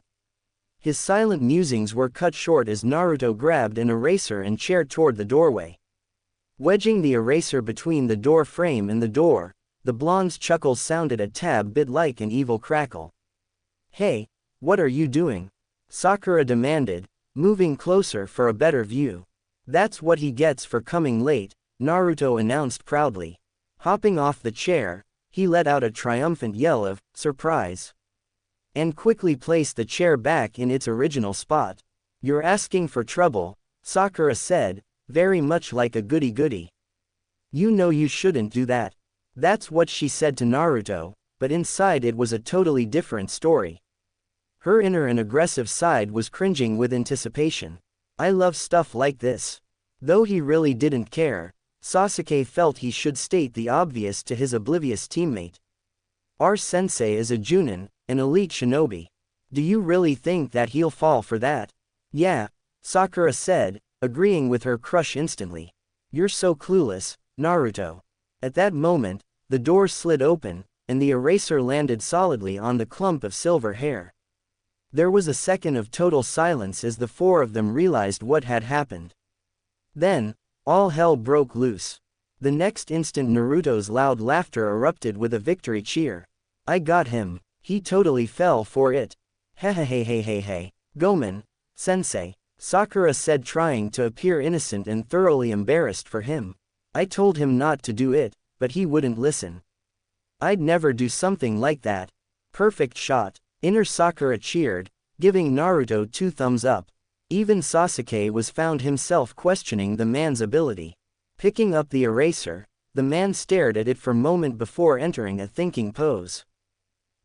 His silent musings were cut short as Naruto grabbed an eraser and chair toward the doorway. Wedging the eraser between the door frame and the door, the blonde's chuckle sounded a tad bit like an evil crackle. Hey, what are you doing? Sakura demanded, moving closer for a better view. That's what he gets for coming late, Naruto announced proudly. Hopping off the chair, he let out a triumphant yell of surprise. And quickly placed the chair back in its original spot. You're asking for trouble, Sakura said, very much like a goody-goody. You know you shouldn't do that. That's what she said to Naruto, but inside it was a totally different story. Her inner and aggressive side was cringing with anticipation. I love stuff like this. Though he really didn't care, Sasuke felt he should state the obvious to his oblivious teammate. Our sensei is a Junin, an elite shinobi. Do you really think that he'll fall for that? Yeah, Sakura said, agreeing with her crush instantly. You're so clueless, Naruto. At that moment, the door slid open, and the eraser landed solidly on the clump of silver hair. There was a second of total silence as the four of them realized what had happened. Then, all hell broke loose. The next instant Naruto's loud laughter erupted with a victory cheer. I got him, he totally fell for it. Hehehehehehe. Gomen, sensei, Sakura said trying to appear innocent and thoroughly embarrassed for him. I told him not to do it, but he wouldn't listen. I'd never do something like that. Perfect shot, inner Sakura cheered, giving Naruto 2 thumbs up. Even Sasuke was found himself questioning the man's ability. Picking up the eraser, the man stared at it for a moment before entering a thinking pose.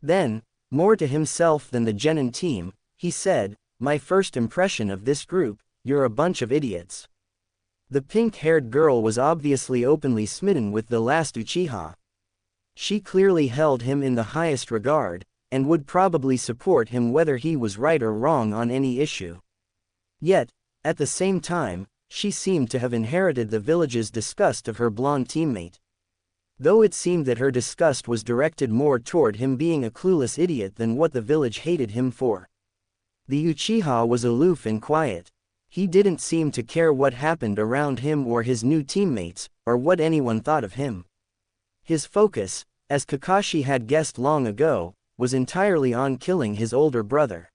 Then, more to himself than the genin team, he said, my first impression of this group, you're a bunch of idiots. The pink-haired girl was obviously openly smitten with the last Uchiha. She clearly held him in the highest regard, and would probably support him whether he was right or wrong on any issue. Yet, at the same time, she seemed to have inherited the village's disgust of her blonde teammate. Though it seemed that her disgust was directed more toward him being a clueless idiot than what the village hated him for. The Uchiha was aloof and quiet. He didn't seem to care what happened around him or his new teammates, or what anyone thought of him. His focus, as Kakashi had guessed long ago, was entirely on killing his older brother.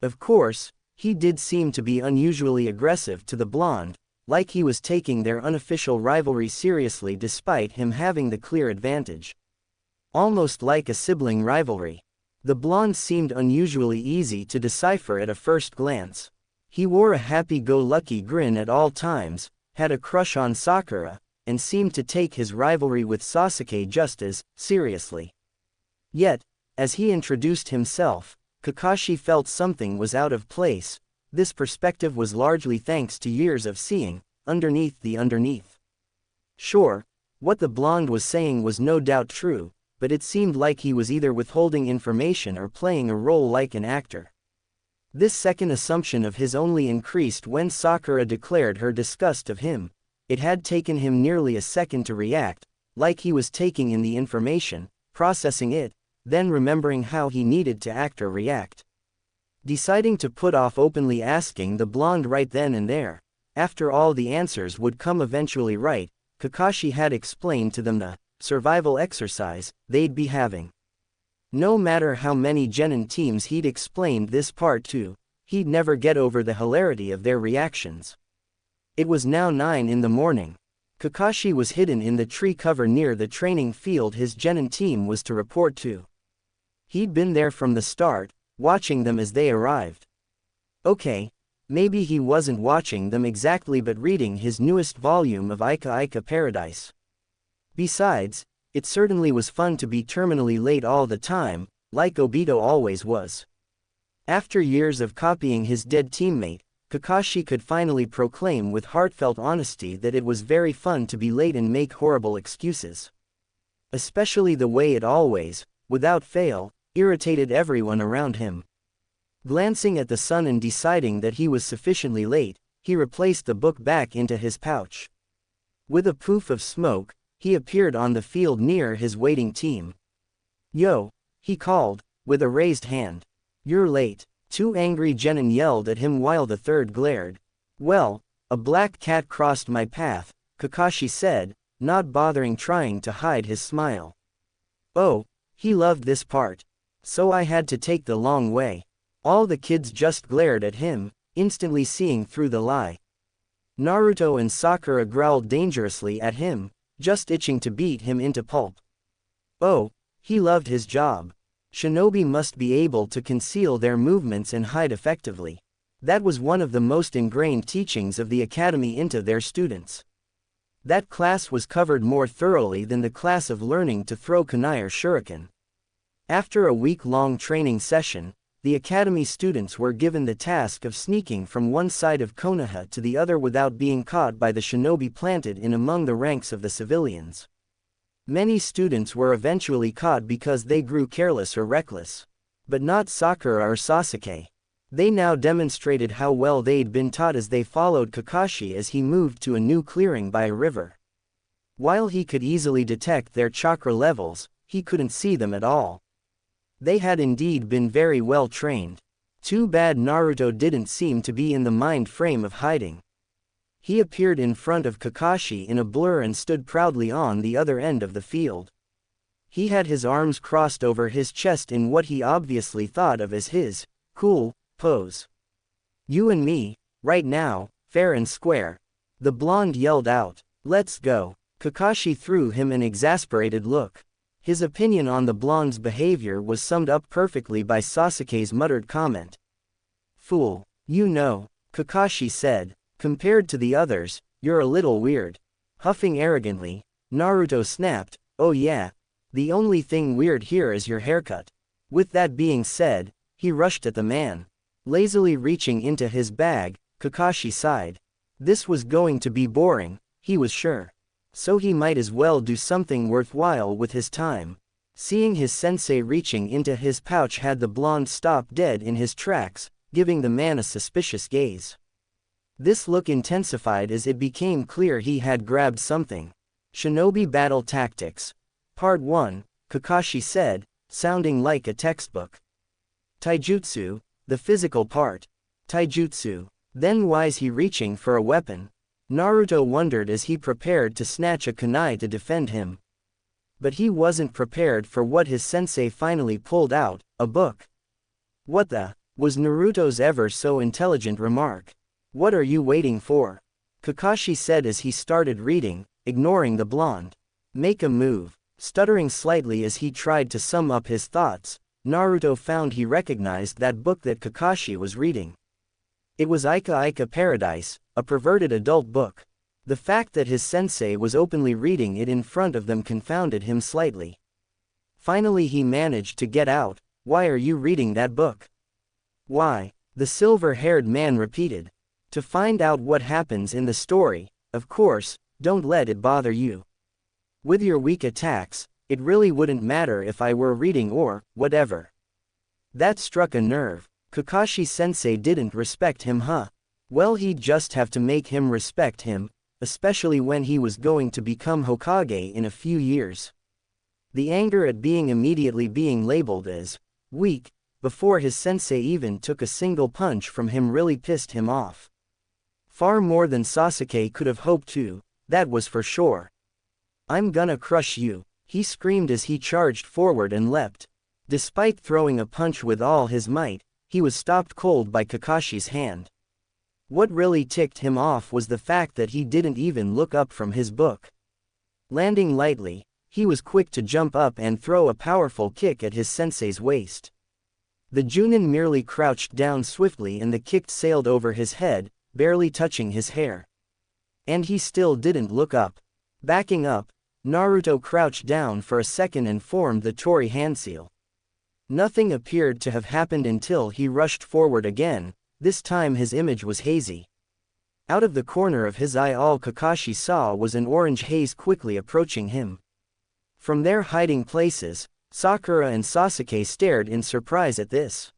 Of course, he did seem to be unusually aggressive to the blonde, like he was taking their unofficial rivalry seriously despite him having the clear advantage. Almost like a sibling rivalry. The blonde seemed unusually easy to decipher at a first glance. He wore a happy-go-lucky grin at all times, had a crush on Sakura, and seemed to take his rivalry with Sasuke just as seriously. Yet, as he introduced himself, Kakashi felt something was out of place. This perspective was largely thanks to years of seeing underneath the underneath. Sure, what the blonde was saying was no doubt true, but it seemed like he was either withholding information or playing a role like an actor. This second assumption of his only increased when Sakura declared her disgust of him. It had taken him nearly a second to react, like he was taking in the information, processing it, then remembering how he needed to act or react. Deciding to put off openly asking the blonde right then and there. After all, the answers would come eventually right. Kakashi had explained to them the survival exercise they'd be having. No matter how many genin teams he'd explained this part to, he'd never get over the hilarity of their reactions. It was now 9 in the morning. Kakashi was hidden in the tree cover near the training field his genin team was to report to. He'd been there from the start, watching them as they arrived. Okay, Maybe he wasn't watching them exactly but reading his newest volume of Ika Ika Paradise. Besides, it certainly was fun to be terminally late all the time, like Obito always was. After years of copying his dead teammate, Kakashi could finally proclaim with heartfelt honesty that it was very fun to be late and make horrible excuses. Especially the way it always, without fail, irritated everyone around him. Glancing at the sun and deciding that he was sufficiently late, he replaced the book back into his pouch. With a poof of smoke, he appeared on the field near his waiting team. "Yo," he called, with a raised hand. "You're late." Two angry genin yelled at him while the third glared. "Well, a black cat crossed my path," Kakashi said, not bothering trying to hide his smile. "Oh, he loved this part. So I had to take the long way." All the kids just glared at him, instantly seeing through the lie. Naruto and Sakura growled dangerously at him, just itching to beat him into pulp. Oh, he loved his job. Shinobi must be able to conceal their movements and hide effectively. That was one of the most ingrained teachings of the academy into their students. That class was covered more thoroughly than the class of learning to throw kunai or shuriken. After a week-long training session, the academy students were given the task of sneaking from one side of Konoha to the other without being caught by the shinobi planted in among the ranks of the civilians. Many students were eventually caught because they grew careless or reckless. But not Sakura or Sasuke. They now demonstrated how well they'd been taught as they followed Kakashi as he moved to a new clearing by a river. While he could easily detect their chakra levels, he couldn't see them at all. They had indeed been very well trained. Too bad Naruto didn't seem to be in the mind frame of hiding. He appeared in front of Kakashi in a blur and stood proudly on the other end of the field. He had his arms crossed over his chest in what he obviously thought of as his cool pose. "You and me, right now, fair and square," the blonde yelled out. "Let's go." Kakashi threw him an exasperated look. His opinion on the blonde's behavior was summed up perfectly by Sasuke's muttered comment. "Fool, you know," Kakashi said. "Compared to the others, you're a little weird." Huffing arrogantly, Naruto snapped, "Oh yeah, the only thing weird here is your haircut." With that being said, he rushed at the man. Lazily reaching into his bag, Kakashi sighed. This was going to be boring, he was sure. So he might as well do something worthwhile with his time. Seeing his sensei reaching into his pouch had the blonde stop dead in his tracks, giving the man a suspicious gaze. This look intensified as it became clear he had grabbed something. "Shinobi Battle Tactics. Part 1, Kakashi said, sounding like a textbook. "Taijutsu, the physical part. Taijutsu. Then why's he reaching for a weapon?" Naruto wondered as he prepared to snatch a kunai to defend him. But he wasn't prepared for what his sensei finally pulled out, a book. "What the?" was Naruto's ever so intelligent remark. "What are you waiting for?" Kakashi said as he started reading, ignoring the blonde. "Make a move." Stuttering slightly as he tried to sum up his thoughts, Naruto found he recognized that book that Kakashi was reading. It was Ika Ika Paradise, a perverted adult book. The fact that his sensei was openly reading it in front of them confounded him slightly. Finally he managed to get out, "Why are you reading that book?" "Why?" the silver-haired man repeated. "To find out what happens in the story, of course, don't let it bother you. With your weak attacks, it really wouldn't matter if I were reading or whatever." That struck a nerve. Kakashi-sensei didn't respect him, huh? Well, he'd just have to make him respect him, especially when he was going to become Hokage in a few years. The anger at being immediately being labeled as weak, before his sensei even took a single punch from him really pissed him off. Far more than Sasuke could have hoped to, that was for sure. "I'm gonna crush you," he screamed as he charged forward and leapt. Despite throwing a punch with all his might, he was stopped cold by Kakashi's hand. What really ticked him off was the fact that he didn't even look up from his book. Landing lightly, he was quick to jump up and throw a powerful kick at his sensei's waist. The Junin merely crouched down swiftly and the kick sailed over his head, barely touching his hair. And he still didn't look up. Backing up, Naruto crouched down for a second and formed the Tori hand seal. Nothing appeared to have happened until he rushed forward again. This time his image was hazy. Out of the corner of his eye all Kakashi saw was an orange haze quickly approaching him. From their hiding places, Sakura and Sasuke stared in surprise at this.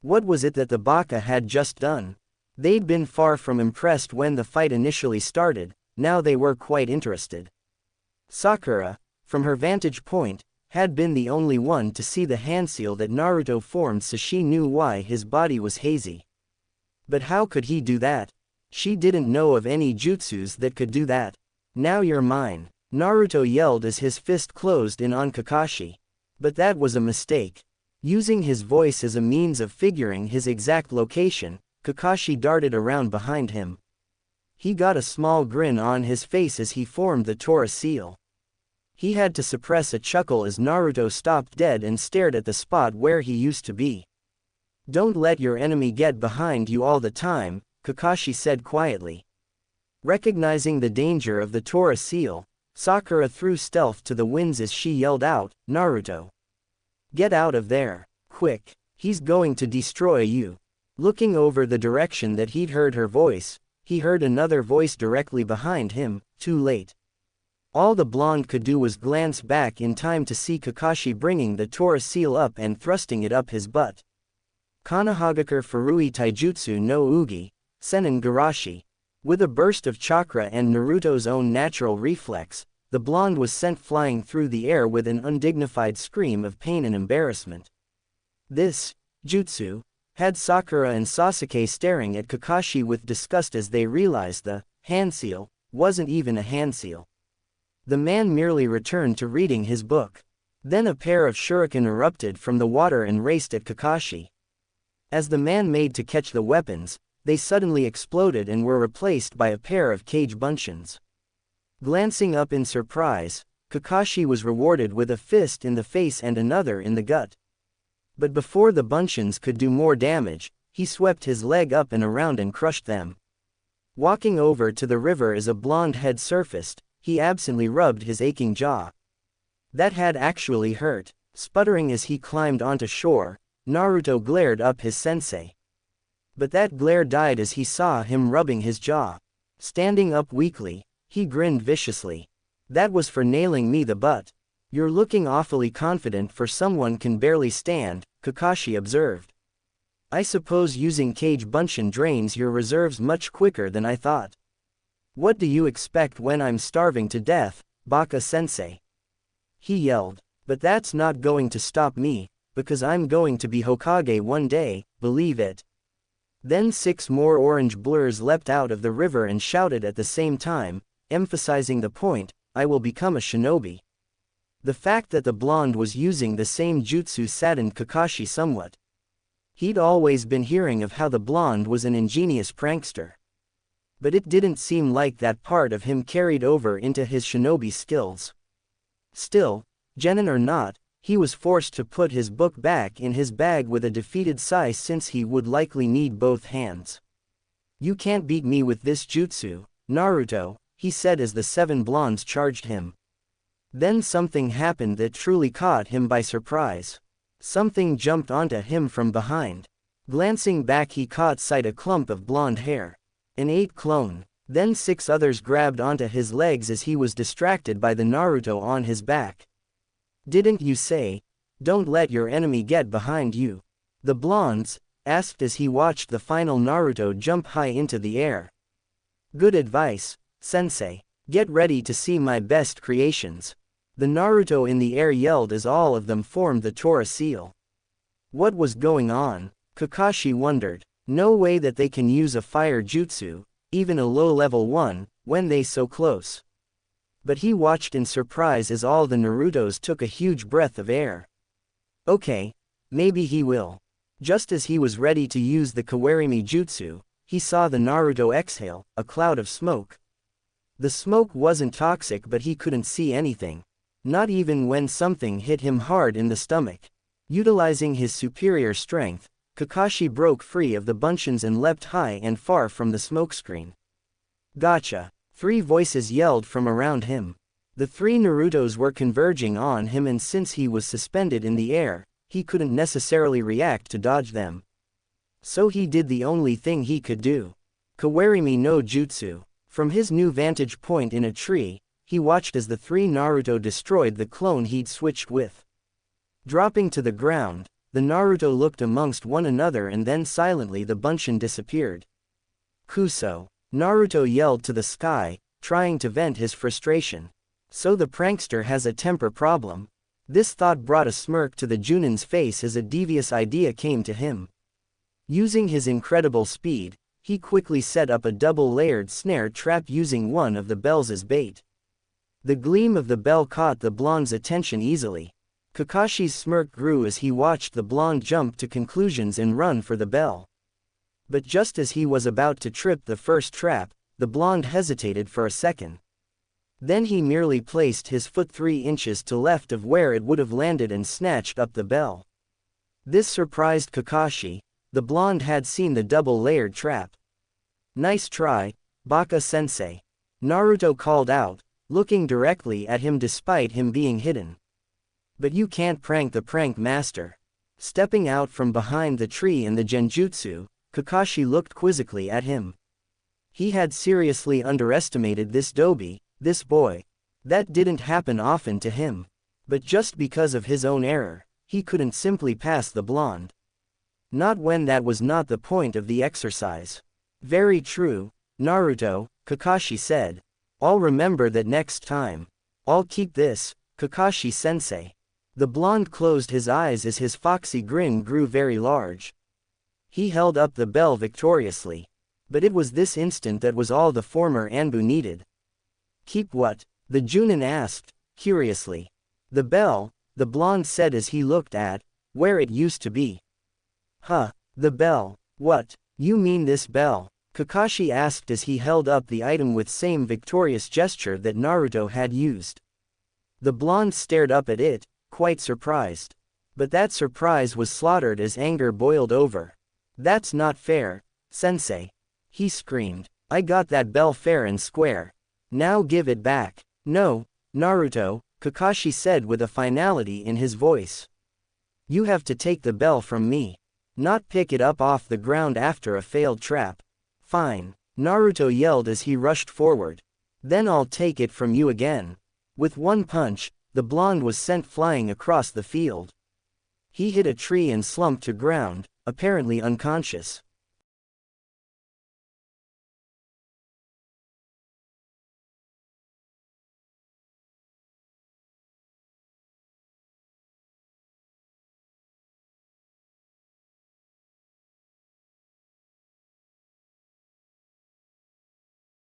What was it that the Baka had just done? They'd been far from impressed when the fight initially started, now they were quite interested. Sakura, from her vantage point, had been the only one to see the hand seal that Naruto formed, so she knew why his body was hazy. But how could he do that? She didn't know of any jutsus that could do that. Now you're mine, Naruto yelled as his fist closed in on Kakashi. But that was a mistake. Using his voice as a means of figuring his exact location, Kakashi darted around behind him. He got a small grin on his face as he formed the Tora seal. He had to suppress a chuckle as Naruto stopped dead and stared at the spot where he used to be. Don't let your enemy get behind you all the time, Kakashi said quietly. Recognizing the danger of the Tora seal, Sakura threw stealth to the winds as she yelled out, Naruto! Get out of there, quick, he's going to destroy you. Looking over the direction that he'd heard her voice, he heard another voice directly behind him, too late. All the blonde could do was glance back in time to see Kakashi bringing the Tora seal up and thrusting it up his butt. Konohagakure Furui Taijutsu no Ugi, Senin Garashi. With a burst of chakra and Naruto's own natural reflex, the blonde was sent flying through the air with an undignified scream of pain and embarrassment. This jutsu had Sakura and Sasuke staring at Kakashi with disgust as they realized the hand seal wasn't even a hand seal. The man merely returned to reading his book. Then a pair of shuriken erupted from the water and raced at Kakashi. As the man made to catch the weapons, they suddenly exploded and were replaced by a pair of cage buncheons. Glancing up in surprise, Kakashi was rewarded with a fist in the face and another in the gut. But before the buncheons could do more damage, he swept his leg up and around and crushed them. Walking over to the river as a blonde head surfaced, he absently rubbed his aching jaw. That had actually hurt. Sputtering as he climbed onto shore, Naruto glared up his sensei. But that glare died as he saw him rubbing his jaw. Standing up weakly, he grinned viciously. That was for nailing me the butt. You're looking awfully confident for someone can barely stand, Kakashi observed. I suppose using cage buncheon drains your reserves much quicker than I thought. What do you expect when I'm starving to death, Baka-sensei? He yelled. But that's not going to stop me, because I'm going to be Hokage one day, believe it. Then 6 more orange blurs leapt out of the river and shouted at the same time, emphasizing the point, I will become a shinobi. The fact that the blonde was using the same jutsu saddened Kakashi somewhat. He'd always been hearing of how the blonde was an ingenious prankster. But it didn't seem like that part of him carried over into his shinobi skills. Still, genin or not, he was forced to put his book back in his bag with a defeated sigh since he would likely need both hands. You can't beat me with this jutsu, Naruto, he said as the 7 blondes charged him. Then something happened that truly caught him by surprise. Something jumped onto him from behind. Glancing back he caught sight of a clump of blonde hair. An 8 clone. Then 6 others grabbed onto his legs as he was distracted by the Naruto on his back. Didn't you say, don't let your enemy get behind you? The blondes asked as he watched the final Naruto jump high into the air. Good advice, sensei. Get ready to see my best creations. The Naruto in the air yelled as all of them formed the Tora seal. What was going on? Kakashi wondered. No way that they can use a fire jutsu, even a low-level one, when they so close. But he watched in surprise as all the Narutos took a huge breath of air. Okay, maybe he will. Just as he was ready to use the Kawarimi jutsu, he saw the Naruto exhale, a cloud of smoke. The smoke wasn't toxic but he couldn't see anything. Not even when something hit him hard in the stomach. Utilizing his superior strength, Kakashi broke free of the buncheons and leapt high and far from the smokescreen. Gotcha! 3 voices yelled from around him. The 3 Narutos were converging on him, and since he was suspended in the air, he couldn't necessarily react to dodge them. So he did the only thing he could do. Kawarimi no Jutsu. From his new vantage point in a tree, he watched as the 3 Naruto destroyed the clone he'd switched with. Dropping to the ground, the Naruto looked amongst one another, and then silently the buncheon disappeared. Kuso. Naruto yelled to the sky, trying to vent his frustration. So the prankster has a temper problem. This thought brought a smirk to the Junin's face as a devious idea came to him. Using his incredible speed, he quickly set up a double-layered snare trap using one of the bells as bait. The gleam of the bell caught the blonde's attention easily. Kakashi's smirk grew as he watched the blonde jump to conclusions and run for the bell. But just as he was about to trip the first trap, the blonde hesitated for a second. Then he merely placed his foot 3 inches to left of where it would have landed and snatched up the bell. This surprised Kakashi. The blonde had seen the double-layered trap. Nice try, Baka-sensei. Naruto called out, looking directly at him despite him being hidden. But you can't prank the prank master. Stepping out from behind the tree in the genjutsu, Kakashi looked quizzically at him. He had seriously underestimated this dobi, this boy. That didn't happen often to him. But just because of his own error, he couldn't simply pass the blonde. Not when that was not the point of the exercise. Very true, Naruto, Kakashi said. I'll remember that next time. I'll keep this, Kakashi-sensei. The blonde closed his eyes as his foxy grin grew very large. He held up the bell victoriously. But it was this instant that was all the former Anbu needed. Keep what? The Junin asked, curiously. The bell, the blonde said as he looked at where it used to be. Huh, the bell. What, you mean this bell? Kakashi asked as he held up the item with same victorious gesture that Naruto had used. The blonde stared up at it, quite surprised. But that surprise was slaughtered as anger boiled over. That's not fair, sensei. He screamed. I got that bell fair and square. Now give it back. No, Naruto, Kakashi said with a finality in his voice. You have to take the bell from me. Not pick it up off the ground after a failed trap. Fine, Naruto yelled as he rushed forward. Then I'll take it from you again. With one punch, the blonde was sent flying across the field. He hit a tree and slumped to ground, apparently unconscious.